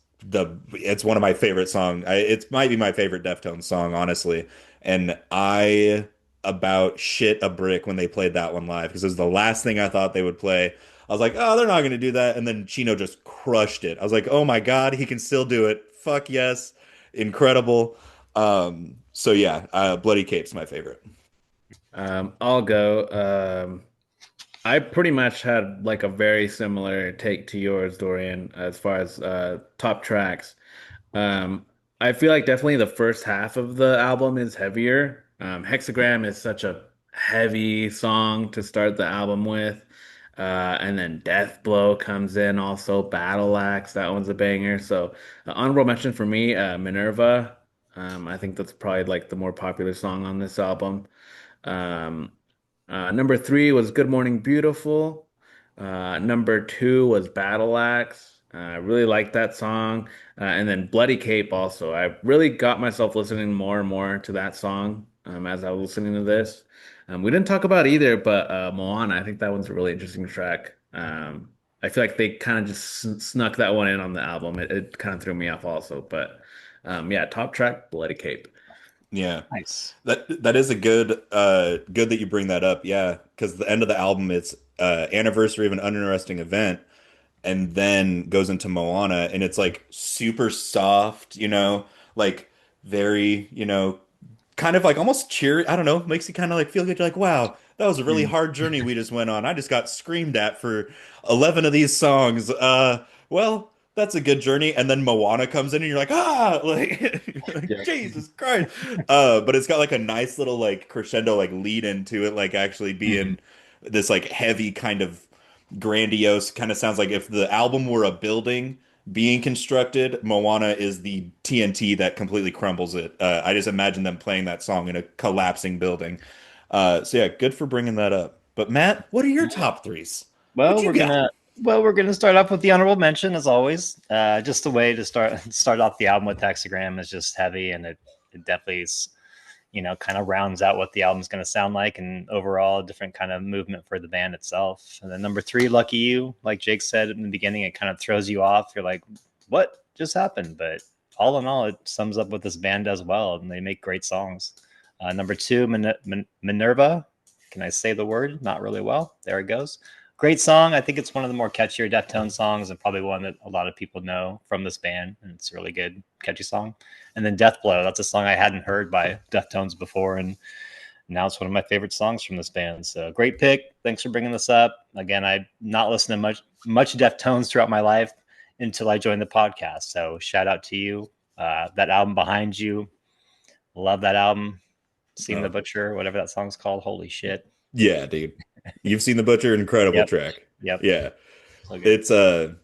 one of my favorite songs. It might be my favorite Deftones song, honestly. And I about shit a brick when they played that one live because it was the last thing I thought they would play. I was like, oh, they're not going to do that. And then Chino just crushed it. I was like, oh my God, he can still do it. Fuck yes. Incredible. So yeah, Bloody Cape's my favorite. I'll go. I pretty much had like a very similar take to yours, Dorian, as far as top tracks. Um, I feel like definitely the first half of the album is heavier. Hexagram is such a heavy song to start the album with. And then Death Blow comes in also, Battle Axe, that one's a banger. So honorable mention for me, Minerva. I think that's probably like the more popular song on this album. Um, Number three was Good Morning Beautiful. Number two was Battle Axe. I really liked that song. And then Bloody Cape also. I really got myself listening more and more to that song as I was listening to this. We didn't talk about either, but Moana, I think that one's a really interesting track. I feel like they kind of just snuck that one in on the album. It kind of threw me off also. But yeah, top track, Bloody Cape. Yeah. Nice. That is a good that you bring that up. Yeah, because the end of the album, it's anniversary of an uninteresting event, and then goes into Moana, and it's like super soft, like very, kind of like almost cheery. I don't know, makes you kind of like feel good. You're like, wow, that was a really Mm. hard journey we just went on. I just got screamed at for 11 of these songs. Well, that's a good journey. And then Moana comes in and you're like, ah, like, you're like, Yep. Jesus Christ. But it's got like a nice little like crescendo, like lead into it, like actually Mhm. being this like heavy kind of grandiose kind of sounds like if the album were a building being constructed, Moana is the TNT that completely crumbles it. I just imagine them playing that song in a collapsing building. So yeah, good for bringing that up. But Matt, what are your top threes? What Well, you got? we're gonna start off with the honorable mention as always. Just the way to start off the album with Hexagram is just heavy, and it definitely is, kind of rounds out what the album's gonna sound like, and overall a different kind of movement for the band itself. And then number three, Lucky You, like Jake said in the beginning, it kind of throws you off. You're like, what just happened? But all in all, it sums up what this band does well, and they make great songs. Number two, Minerva. Can I say the word? Not really well. There it goes. Great song. I think it's one of the more catchier Deftones songs, and probably one that a lot of people know from this band. And it's a really good, catchy song. And then Death Blow. That's a song I hadn't heard by Deftones before, and now it's one of my favorite songs from this band. So great pick. Thanks for bringing this up. Again, I not listened to much Deftones throughout my life until I joined the podcast. So shout out to you. That album Behind You. Love that album. Seen the Oh, Butcher, whatever that song's called. Holy shit. yeah, dude. You've seen The Butcher, incredible Yep. track. Yep. Yeah. So good. It's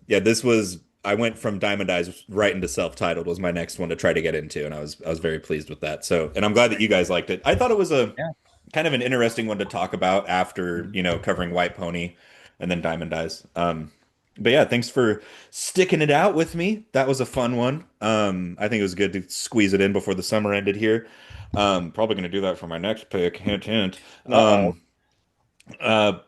yeah, this was I went from Diamond Eyes right into self-titled was my next one to try to get into, and I was very pleased with that. So, and I'm glad that you guys liked it. I thought it was a Yeah. kind of an interesting one to talk about after, Mhm. covering White Pony and then Diamond Eyes. But yeah, thanks for sticking it out with me. That was a fun one. I think it was good to squeeze it in before the summer ended here. Probably going to do that for my next pick. Hint, hint. Uh-oh.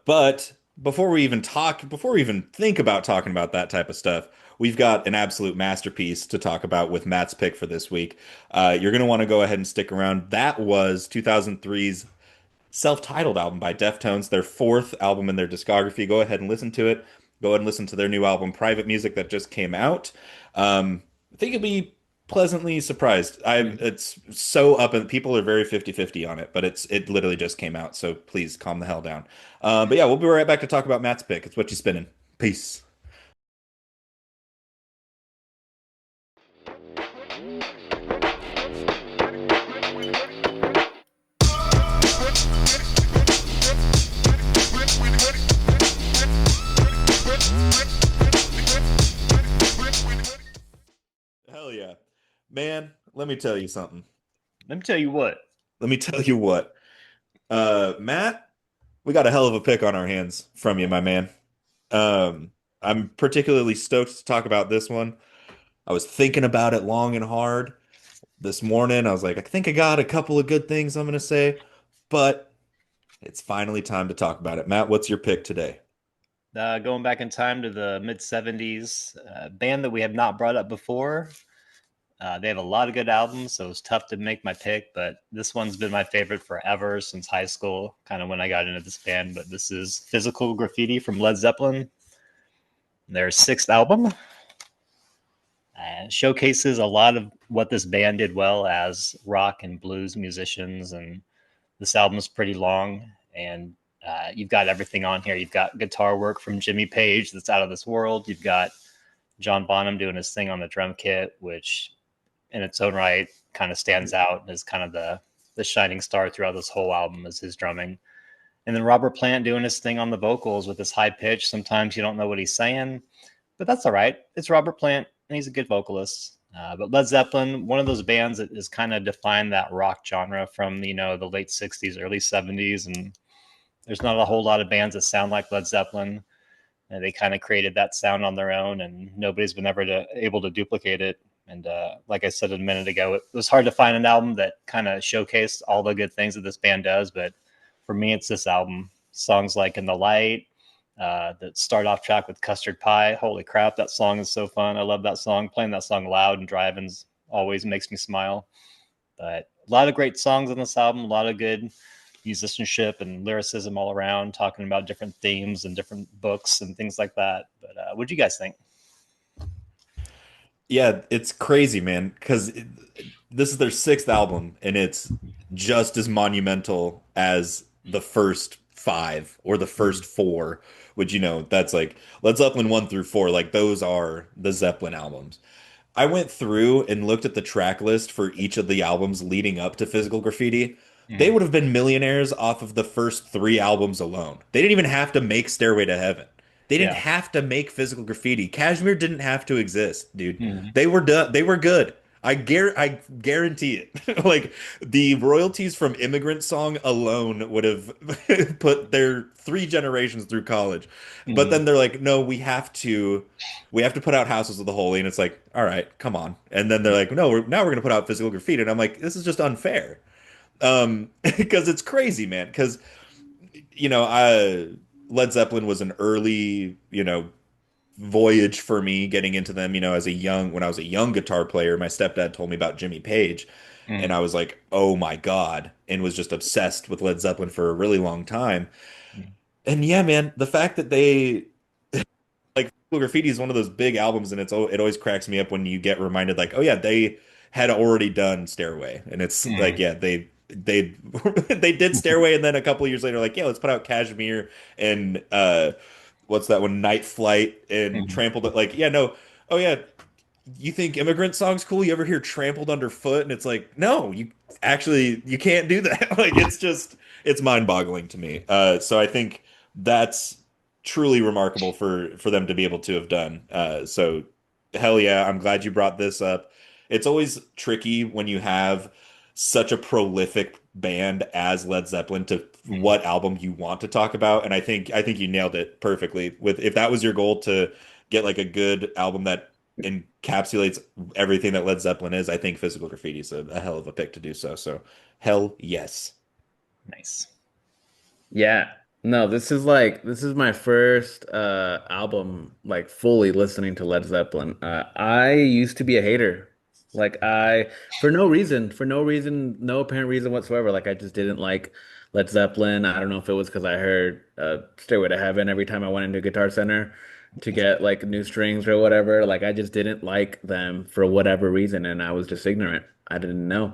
But before we even think about talking about that type of stuff, we've got an absolute masterpiece to talk about with Matt's pick for this week. You're going to want to go ahead and stick around. That was 2003's self-titled album by Deftones, their fourth album in their discography. Go ahead and listen to it. Go ahead and listen to their new album, Private Music, that just came out. I think you'll be pleasantly surprised. It's so up and people are very 50-50 on it, but it literally just came out, so please calm the hell down. But yeah, we'll be right back to talk about Matt's pick. It's What You Spinning. Peace. Hell yeah. Man, let me tell you something. Let me tell you what. Let me tell you what. Matt, we got a hell of a pick on our hands from you, my man. I'm particularly stoked to talk about this one. I was thinking about it long and hard this morning. I was like, I think I got a couple of good things I'm going to say, but it's finally time to talk about it. Matt, what's your pick today? Going back in time to the mid 70s, band that we have not brought up before. They have a lot of good albums, so it was tough to make my pick, but this one's been my favorite forever since high school, kind of when I got into this band. But this is Physical Graffiti from Led Zeppelin, their sixth album. Showcases a lot of what this band did well as rock and blues musicians. And this album is pretty long, and you've got everything on here. You've got guitar work from Jimmy Page that's out of this world. You've got John Bonham doing his thing on the drum kit, which in its own right kind of stands out as kind of the shining star throughout this whole album is his drumming. And then Robert Plant doing his thing on the vocals with his high pitch. Sometimes you don't know what he's saying, but that's all right. It's Robert Plant, and he's a good vocalist. But Led Zeppelin, one of those bands that has kind of defined that rock genre from the late '60s, early '70s, and there's not a whole lot of bands that sound like Led Zeppelin. And they kind of created that sound on their own, and nobody's been able to duplicate it. And like I said a minute ago, it was hard to find an album that kind of showcased all the good things that this band does. But for me, it's this album. Songs like In the Light, that start off track with Custard Pie. Holy crap, that song is so fun. I love that song. Playing that song loud and driving always makes me smile. But a lot of great songs on this album, a lot of good musicianship and lyricism all around, talking about different themes and different books and things like that. But what do you guys think? Yeah, it's crazy, man, because this is their sixth album, and it's just as monumental as the first five or the first four, which, that's like Led Zeppelin 1 through 4, like those are the Zeppelin albums. I went through and looked at the track list for each of the albums leading up to Physical Graffiti. They Mm-hmm. would have been millionaires off of the first three albums alone. They didn't even have to make Stairway to Heaven. They didn't Yeah. have to make Physical Graffiti. Kashmir didn't have to exist, dude. Mm-hmm. They were done. They were good. I guarantee it. Like the royalties from Immigrant Song alone would have put their three generations through college. But Mm-hmm. then they're like, no, we have to put out Houses of the Holy, and it's like, all right, come on. And then they're like, no, now we're gonna put out Physical Graffiti, and I'm like, this is just unfair. Because it's crazy, man. Because Led Zeppelin was an early, voyage for me getting into them. When I was a young guitar player, my stepdad told me about Jimmy Page, and Mm-hmm. I was like, oh my God, and was just obsessed with Led Zeppelin for a really long time. And yeah, man, the fact that they like Graffiti is one of those big albums, and it always cracks me up when you get reminded, like, oh yeah, they had already done Stairway, and it's like, Mm-hmm. yeah, they they did Stairway, and then a couple of years later, like, yeah, let's put out Kashmir and what's that one, Night Flight and Mm-hmm. Trampled. Like, yeah, no, oh yeah, you think Immigrant Song's cool? You ever hear Trampled Underfoot? And it's like, no, you can't do that. Like, it's mind-boggling to me. So I think that's truly remarkable for them to be able to have done. So hell yeah, I'm glad you brought this up. It's always tricky when you have such a prolific band as Led Zeppelin to Mm-hmm. what album you want to talk about. And I think you nailed it perfectly. With if that was your goal, to get like a good album that encapsulates everything that Led Zeppelin is, I think Physical Graffiti is a hell of a pick to do so. So hell yes. Nice. Yeah. No, this is my first album like fully listening to Led Zeppelin. I used to be a hater. Like I for no reason, no apparent reason whatsoever. Like I just didn't like Led Zeppelin. I don't know if it was because I heard Stairway to Heaven every time I went into Guitar Center to get like new strings or whatever. Like I just didn't like them for whatever reason, and I was just ignorant. I didn't know.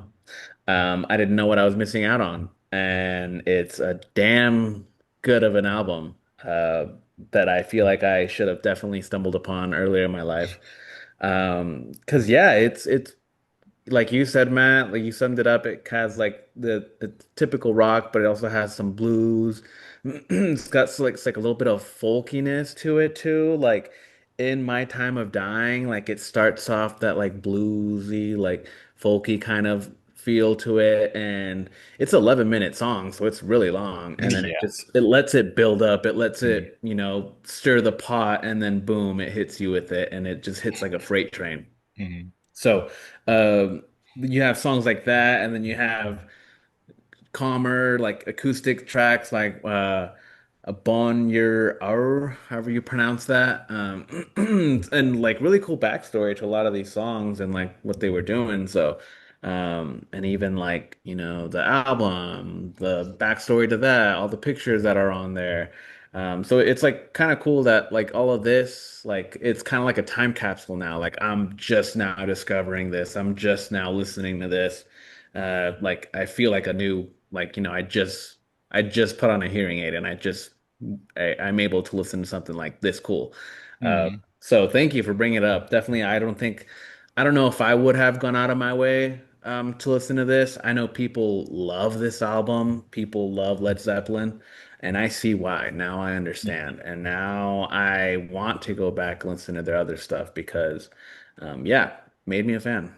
I didn't know what I was missing out on, and it's a damn good of an album that I feel like I should have definitely stumbled upon earlier in my life. 'Cause yeah, it's like you said, Matt, like you summed it up. It has like the typical rock, but it also has some blues. It's got it's like a little bit of folkiness to it too. Like in My Time of Dying, like it starts off that like bluesy, like folky kind of feel to it, and it's 11-minute song, so it's really long. And then Yeah. it lets it build up, it lets Mm-hmm. it, stir the pot, and then boom, it hits you with it, and it just hits like a freight train. Mm-hmm. So, you have songs like that, and then you have calmer, like acoustic tracks, like a Bon Your Hour, however you pronounce that, and like really cool backstory to a lot of these songs and like what they were doing. So, and even like the album, the backstory to that, all the pictures that are on there. So it's like kind of cool that like all of this, like it's kind of like a time capsule now. Like I'm just now discovering this. I'm just now listening to this. Like I feel like a new, like I just put on a hearing aid and I'm able to listen to something like this cool. Mm-hmm. So thank you for bringing it up. Definitely, I don't think. I don't know if I would have gone out of my way to listen to this. I know people love this album. People love Led Zeppelin, and I see why. Now I understand. And now I want to go back and listen to their other stuff because, yeah, made me a fan.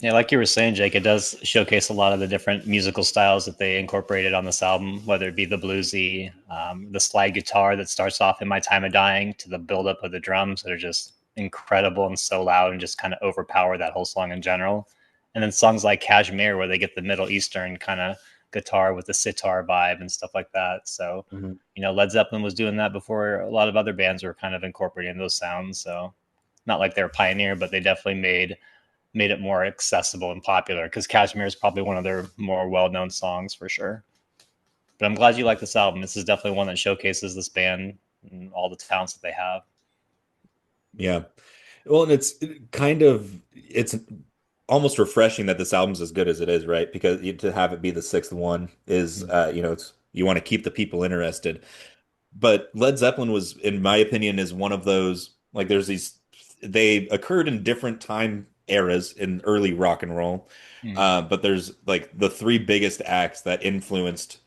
Yeah, like you were saying, Jake, it does showcase a lot of the different musical styles that they incorporated on this album, whether it be the bluesy, the slide guitar that starts off in My Time of Dying to the buildup of the drums that are just incredible and so loud and just kind of overpower that whole song in general. And then songs like Kashmir, where they get the Middle Eastern kind of guitar with the sitar vibe and stuff like that. So, Mhm. Led Zeppelin was doing that before a lot of other bands were kind of incorporating those sounds. So, not like they're a pioneer, but they definitely made it more accessible and popular because Kashmir is probably one of their more well-known songs for sure. But I'm glad you like this album. This is definitely one that showcases this band and all the talents that they have. Yeah. Well, and it's almost refreshing that this album's as good as it is, right? Because to have it be the sixth one is, it's you want to keep the people interested. But Led Zeppelin was, in my opinion, is one of those like there's these they occurred in different time eras in early rock and roll. Mm. But there's like the three biggest acts that influenced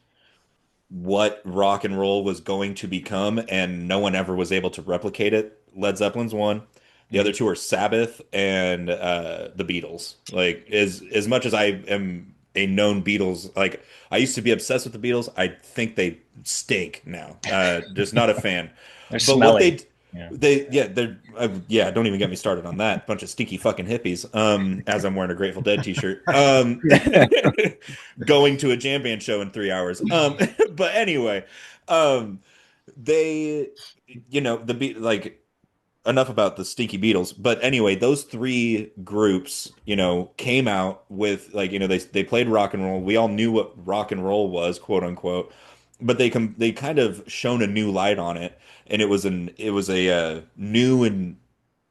what rock and roll was going to become, and no one ever was able to replicate it. Led Zeppelin's one. The other Mm. two are Sabbath and the Beatles. Like as much as I am a known Beatles, like I used to be obsessed with the Beatles. I think they stink now. Just not a fan. They're But what smelly. Yeah. yeah, don't even get me started on that. Bunch of stinky fucking hippies. As I'm wearing a Grateful Dead t-shirt. Going to a jam band show in 3 hours. But anyway, um, they, the beat like enough about the Stinky Beatles. But anyway, those three groups, came out with like, they played rock and roll. We all knew what rock and roll was, quote unquote, but they kind of shone a new light on it, and it was a new and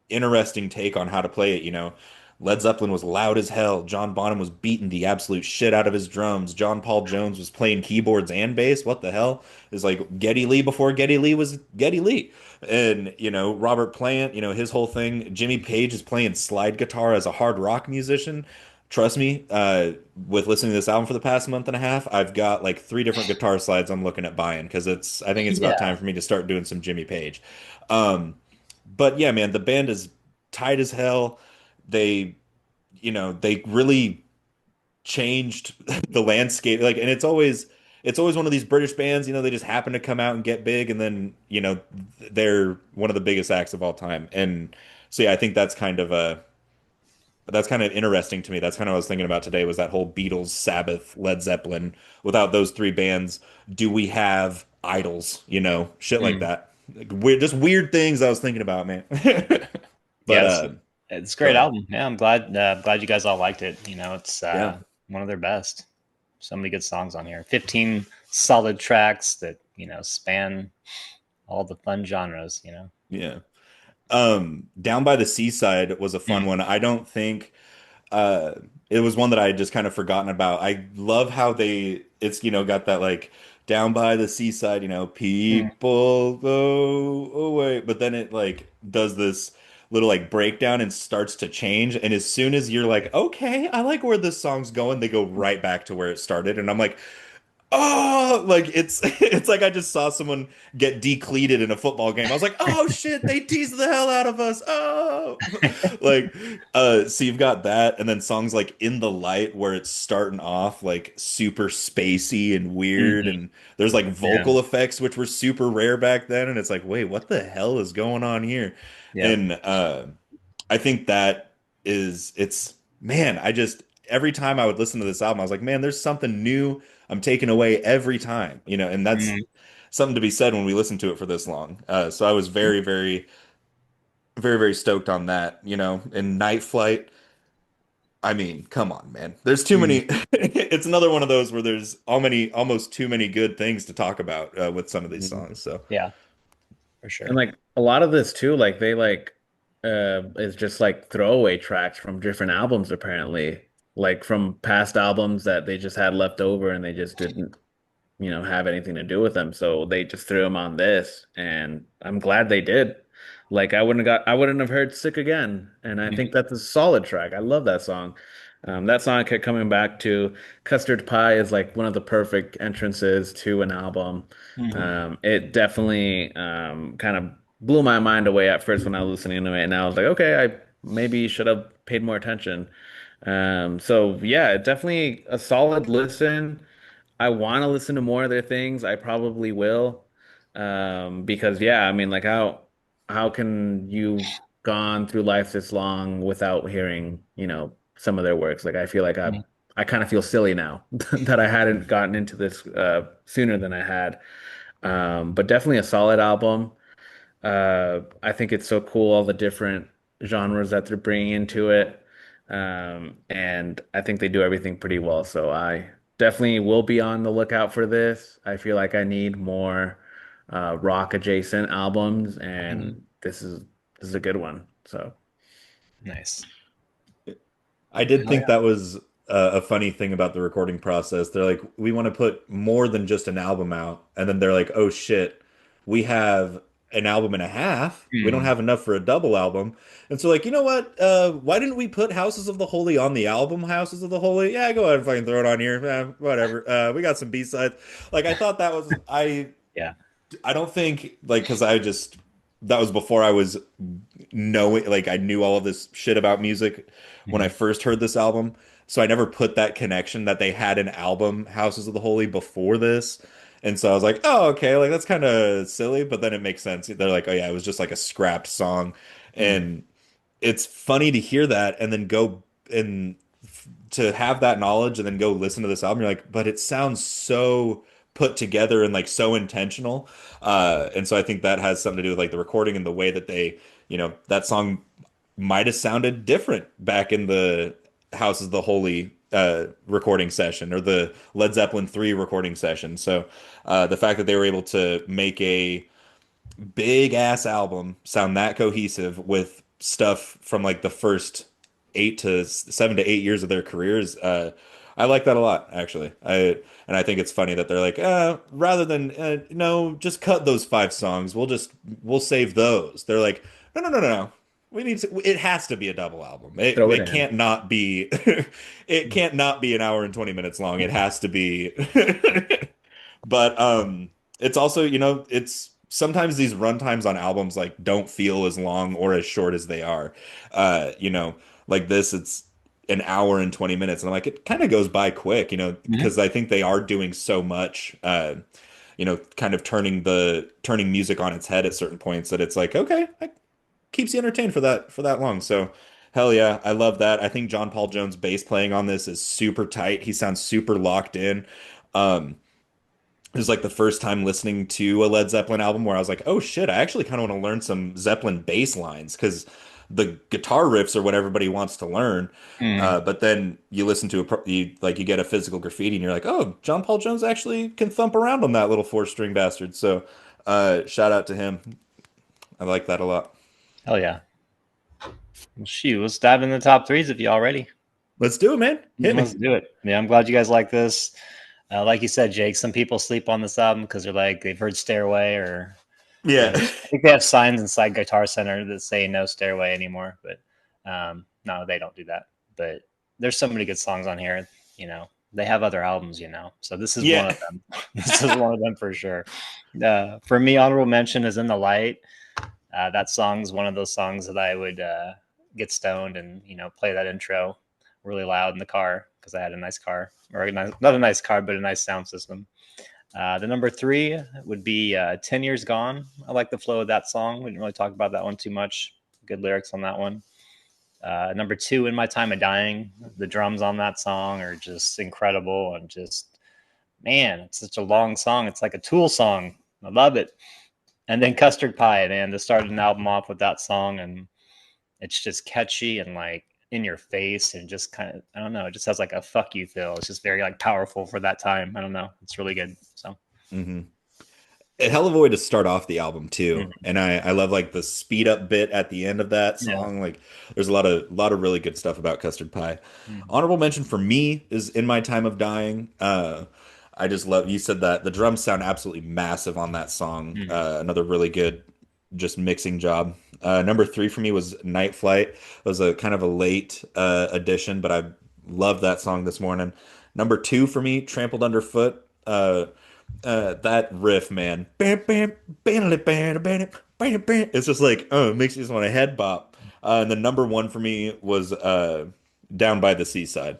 interesting take on how to play it. Led Zeppelin was loud as hell. John Bonham was beating the absolute shit out of his drums. John Paul Jones was playing keyboards and bass. What the hell? It's like Geddy Lee before Geddy Lee was Geddy Lee. And, Robert Plant, his whole thing. Jimmy Page is playing slide guitar as a hard rock musician. Trust me, with listening to this album for the past month and a half, I've got like three different guitar slides I'm looking at buying because I think it's about Yeah. time for me to start doing some Jimmy Page. Um, but yeah, man, the band is tight as hell. They, they really changed the landscape. Like, and it's always one of these British bands, they just happen to come out and get big, and then, they're one of the biggest acts of all time. And so yeah, I think that's kind of interesting to me. That's kind of what I was thinking about today was that whole Beatles, Sabbath, Led Zeppelin. Without those three bands, do we have idols? Shit like Mm. that. Like, just weird things I was thinking about, man. But Yeah, it's a go great ahead. album. Yeah, I'm glad you guys all liked it. It's Yeah. one of their best. So many good songs on here. 15 solid tracks that span all the fun genres. Yeah. Down by the Seaside was a fun Mm. one. I don't think uh it was one that I had just kind of forgotten about. I love how it's got that like down by the seaside, Mm. people go away, but then it like does this little like breakdown and starts to change, and as soon as you're like, okay, I like where this song's going, they go right back to where it started, and I'm like, oh, like it's it's like I just saw someone get decleated in a football game. I was like, oh shit, they teased the hell out of us. Oh, like so you've got that, and then songs like In the Light where it's starting off like super spacey and weird, Mhm. and there's like Yeah. vocal effects which were super rare back then, and it's like, wait, what the hell is going on here? Yep. And I think that it's man, I just every time I would listen to this album, I was like, man, there's something new I'm taking away every time, and that's Mhm. something to be said when we listen to it for this long. So I was very, very, very, very stoked on that, And Night Flight, I mean, come on, man. There's too Mhm. many. It's another one of those where there's almost too many good things to talk about with some of these Mhm. songs. So Yeah, for And sure. like a lot of this too, like they like is just like throwaway tracks from different albums apparently. Like from past albums that they just had left over and they just didn't, have anything to do with them. So they just threw them on this and I'm glad they did. Like I wouldn't have heard Sick Again. And I think that's a solid track. I love that song. That song I kept coming back to. Custard Pie is like one of the perfect entrances to an album. Mhm. It definitely kind of blew my mind away at first when I was listening to it, and I was like, okay, I maybe should have paid more attention. So yeah, definitely a solid listen. I want to listen to more of their things. I probably will. Because yeah, I mean, like how can you gone through life this long without hearing, some of their works? Like I feel like I kind of feel silly now that I hadn't gotten into this sooner than I had. But definitely a solid album. I think it's so cool all the different genres that they're bringing into it. And I think they do everything pretty well. So I definitely will be on the lookout for this. I feel like I need more rock adjacent albums, Mhm. and this is a good one. So Nice. I did Hell think yeah. that was a funny thing about the recording process. They're like, we want to put more than just an album out. And then they're like, oh shit, we have an album and a half. We don't Hmm. have enough for a double album. And so, like, you know what? Why didn't we put Houses of the Holy on the album Houses of the Holy? Yeah, go ahead and fucking throw it on here. Whatever. We got some B-sides. Like, I thought that was, Yeah. I don't think, like, because that was before I was knowing, like, I knew all of this shit about music when I Mhm. first heard this album. So I never put that connection that they had an album, Houses of the Holy, before this. And so I was like, oh, okay, like that's kind of silly, but then it makes sense. They're like, oh yeah, it was just like a scrapped song. Mhm. And it's funny to hear that and then go and to have that knowledge and then go listen to this album. You're like, but it sounds so put together and like so intentional. And so I think that has something to do with like the recording and the way that that song might have sounded different back in the House of the Holy recording session or the Led Zeppelin 3 recording session. So the fact that they were able to make a big ass album sound that cohesive with stuff from like the first 7 to 8 years of their careers. I like that a lot, actually. I think it's funny that they're like, rather than no, just cut those 5 songs. We'll save those. They're like, no, no, no, no, no. We need to. It has to be a double album. It throw it it in. can't not be. It can't not be an hour and 20 minutes long. It has to be. But it's also, it's sometimes these runtimes on albums like don't feel as long or as short as they are. Like this, it's an hour and 20 minutes, and I'm like, it kind of goes by quick, Mhm. because I think they are doing so much, kind of turning music on its head at certain points that it's like, okay, it keeps you entertained for that long. So hell yeah, I love that. I think John Paul Jones' bass playing on this is super tight. He sounds super locked in. Um, it was like the first time listening to a Led Zeppelin album where I was like, oh shit, I actually kind of want to learn some Zeppelin bass lines because the guitar riffs are what everybody wants to learn. Mhm. But then you listen to you get a physical graffiti and you're like, oh, John Paul Jones actually can thump around on that little 4-string bastard. So shout out to him. I like that a lot. Hell yeah. Well, shoot, let's dive in the top threes if you all ready. Let's do it, man. Hit me. Let's do it. Yeah, I'm glad you guys like this. Like you said, Jake, some people sleep on this album because they're like they've heard Stairway or Yeah. I think they have signs inside Guitar Center that say no Stairway anymore, but no, they don't do that. But there's so many good songs on here. They have other albums. So this is one Yeah. of them. This is one of them for sure. For me, honorable mention is In the Light. That song's one of those songs that I would get stoned and play that intro really loud in the car because I had a nice car, or not a nice car, but a nice sound system. The number three would be 10 Years Gone. I like the flow of that song. We didn't really talk about that one too much. Good lyrics on that one. Number two, In My Time of Dying. The drums on that song are just incredible and just, man, it's such a long song. It's like a Tool song. I love it. And then Custard Pie, man, to start an album off with that song. And it's just catchy and like in your face and just kind of, I don't know, it just has like a fuck you feel. It's just very like powerful for that time. I don't know. It's really good. So, hmm A hell of a way to start off the album too. mhm. And I love like the speed up bit at the end of that Yeah. song. Like there's a lot of really good stuff about Custard Pie. Mhm. Honorable mention for me is In My Time of Dying. I just love you said that the drums sound absolutely massive on that song. Mhm. Another really good just mixing job. Number three for me was Night Flight. It was a kind of a late addition, but I loved that song this morning. Number two for me, Trampled Underfoot. That riff, man. Bam, bam, bam, bam, bam, bam, bam, bam. It's just like, oh, it makes you just want to head bop. And then number one for me was Down by the Seaside.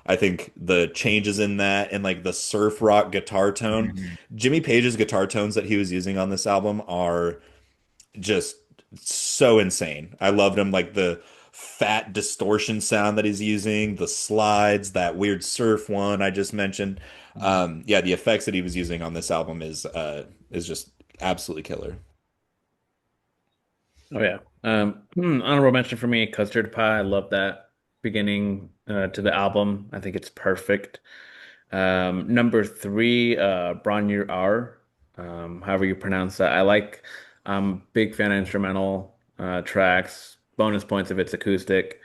I think the changes in that and like the surf rock guitar tone. Mhm. Jimmy Page's guitar tones that he was using on this album are just so insane. I loved him, like the fat distortion sound that he's using, the slides, that weird surf one I just mentioned. Yeah, the effects that he was using on this album is just absolutely killer. Oh yeah. Honorable mention for me, Custard Pie. I love that beginning to the album. I think it's perfect. Number three, Bron R. However you pronounce that. Big fan of instrumental tracks. Bonus points if it's acoustic.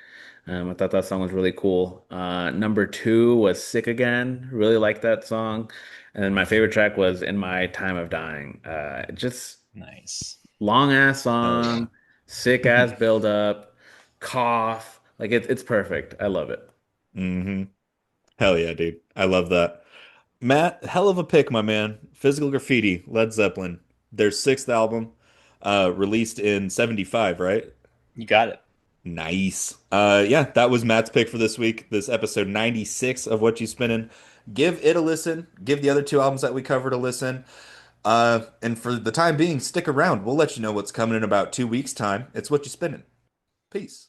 I thought that song was really cool. Number two was Sick Again. Really liked that song. And then my favorite track was In My Time of Dying. Just Nice. long ass Hell yeah. song, sick ass build up, cough. Like it's perfect. I love it. hmm Hell yeah, dude. I love that. Matt, hell of a pick, my man. Physical Graffiti, Led Zeppelin. Their sixth album, released in 75, right? You got it. Nice. Yeah, that was Matt's pick for this week. This episode 96 of What You Spinnin'. Give it a listen. Give the other two albums that we covered a listen. And for the time being, stick around. We'll let you know what's coming in about 2 weeks' time. It's What You Spinnin'. Peace.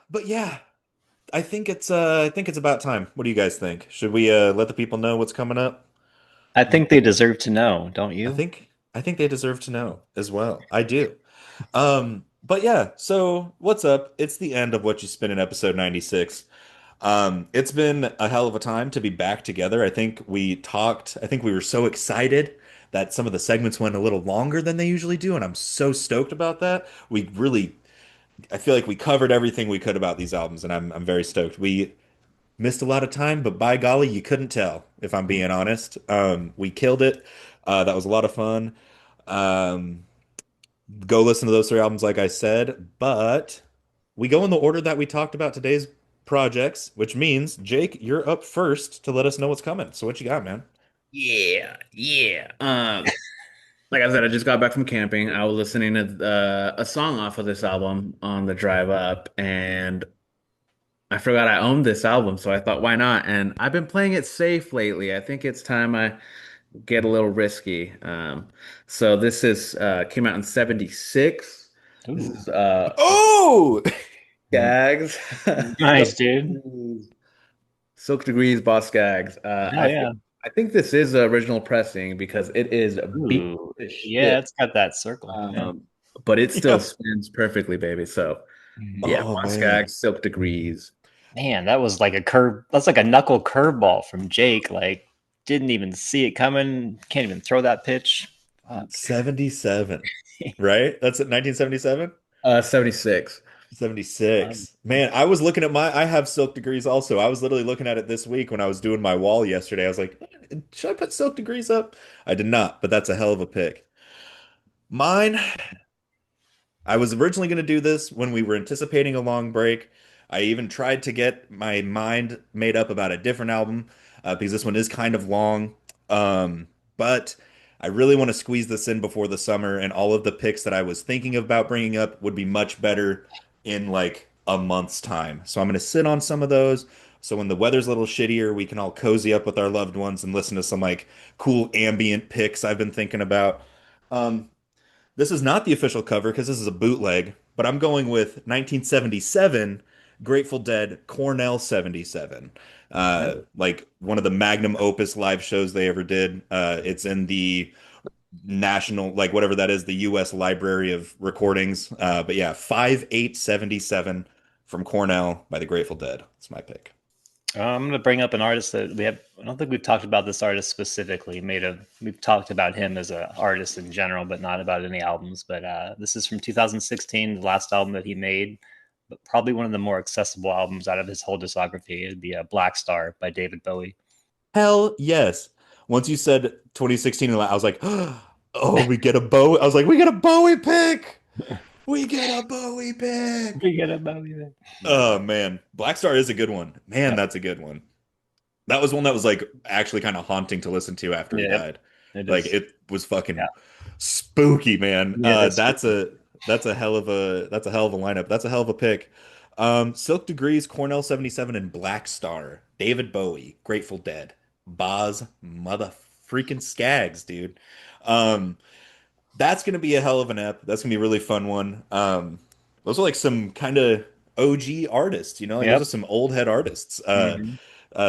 But yeah, I think it's about time. What do you guys think? Should we let the people know what's coming up? I think they deserve to know, don't I you? think I think they deserve to know as well. I do. But yeah, so what's up? It's the end of What You Spin in episode 96. It's been a hell of a time to be back together. I think we were so excited that some of the segments went a little longer than they usually do, and I'm so stoked about that. I feel like we covered everything we could about these albums, and I'm very stoked. We missed a lot of time, but by golly, you couldn't tell, if I'm being honest. We killed it. That was a lot of fun. Um, Go listen to those three albums, like I said, but we go in the order that we talked about today's projects, which means, Jake, you're up first to let us know what's coming. So what you got, man? Yeah, yeah. Like I said, I just got back from camping. I was listening to a song off of this album on the drive up, and I forgot I owned this album, so I thought, why not? And I've been playing it safe lately. I think it's time I get a little risky. So this is came out in '76. This Ooh. is Oh, Gags. Nice, Silk dude. Degrees, Silk Degrees, Boss Gags. Oh yeah. I think this is the original pressing because it is beat Ooh. as Yeah, shit. it's got that circle. Yeah. Um, but it still yeah. spins perfectly, baby. So Mhm. yeah, Oh Boss man. Gags, Silk Degrees. Man, that was like a curve. That's like a knuckle curveball from Jake. Like, didn't even see it coming. Can't even throw that pitch. Fuck. 77, right? That's at 1977? 76. Um, 76. Man, I have Silk Degrees also. I was literally looking at it this week when I was doing my wall yesterday. I was like, should I put Silk Degrees up? I did not, but that's a hell of a pick. Mine, I was originally going to do this when we were anticipating a long break. I even tried to get my mind made up about a different album because this one is kind of long. But I really want to squeeze this in before the summer, and all of the picks that I was thinking about bringing up would be much better in like a month's time. So I'm going to sit on some of those. So when the weather's a little shittier, we can all cozy up with our loved ones and listen to some like cool ambient picks I've been thinking about. Um, this is not the official cover because this is a bootleg, but I'm going with 1977 Grateful Dead Cornell 77. Like one of the magnum opus live shows they ever did. It's in the national, like whatever that is, the US Library of Recordings. But yeah, 5877 from Cornell by the Grateful Dead. That's my pick. I'm going to bring up an artist that we have. I don't think we've talked about this artist specifically. We've talked about him as an artist in general, but not about any albums. But this is from 2016, the last album that he made, but probably one of the more accessible albums out of his whole discography. It'd be Black Star by David Bowie. Hell yes. Once you said 2016, I was like, oh, we get a Bowie. I was like, we get a Bowie pick. We get a Bowie pick. We get a Bowie. But Oh man, Black Star is a good one. Man, yep, that's a good one. That was one that was like actually kind of haunting to listen to after he yep, died. it Like is. it was Yeah, fucking spooky, man. yeah, that's That's a hell of a lineup. That's a hell of a pick. Silk Degrees, Cornell 77, and Black Star, David Bowie, Grateful Dead, Boz mother freaking Skaggs, dude. Um, that's gonna be a hell of an ep. That's gonna be a really fun one. Those are like some kind of OG artists, you know, like those are yep. some old head artists. Hmm.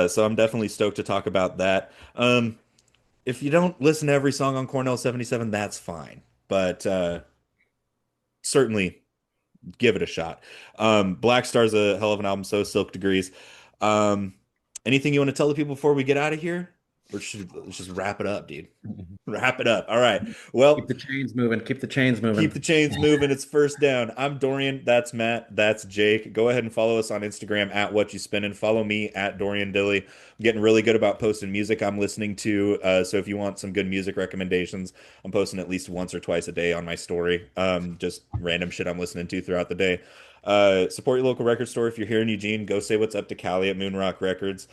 So I'm definitely stoked to talk about that. If you don't listen to every song on Cornell 77, that's fine. But certainly give it a shot. Black Star's a hell of an album, so is Silk Degrees. Um, anything you want to tell the people before we get out of here? Or should let's just wrap it up, dude. Wrap it up. All right. Keep Well, the chains moving. Keep the chains keep the moving. chains moving. It's first down. I'm Dorian. That's Matt. That's Jake. Go ahead and follow us on Instagram at Whatchu Spinnin. Follow me at Dorian Dilly. I'm getting really good about posting music I'm listening to. So if you want some good music recommendations, I'm posting at least once or twice a day on my story. Just random shit I'm listening to throughout the day. Support your local record store. If you're here in Eugene, go say what's up to Callie at Moonrock Records.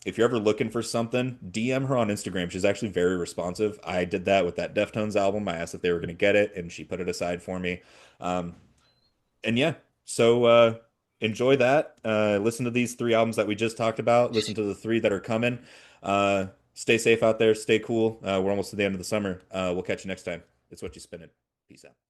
If you're ever looking for something, DM her on Instagram. She's actually very responsive. I did that with that Deftones album. I asked if they were going to get it, and she put it aside for me. Um, and yeah, so enjoy that. Listen to these three albums that we just talked about. Listen to the three that are coming. Stay safe out there. Stay cool. We're almost to the end of the summer. We'll catch you next time. It's What You Spinning. Peace out.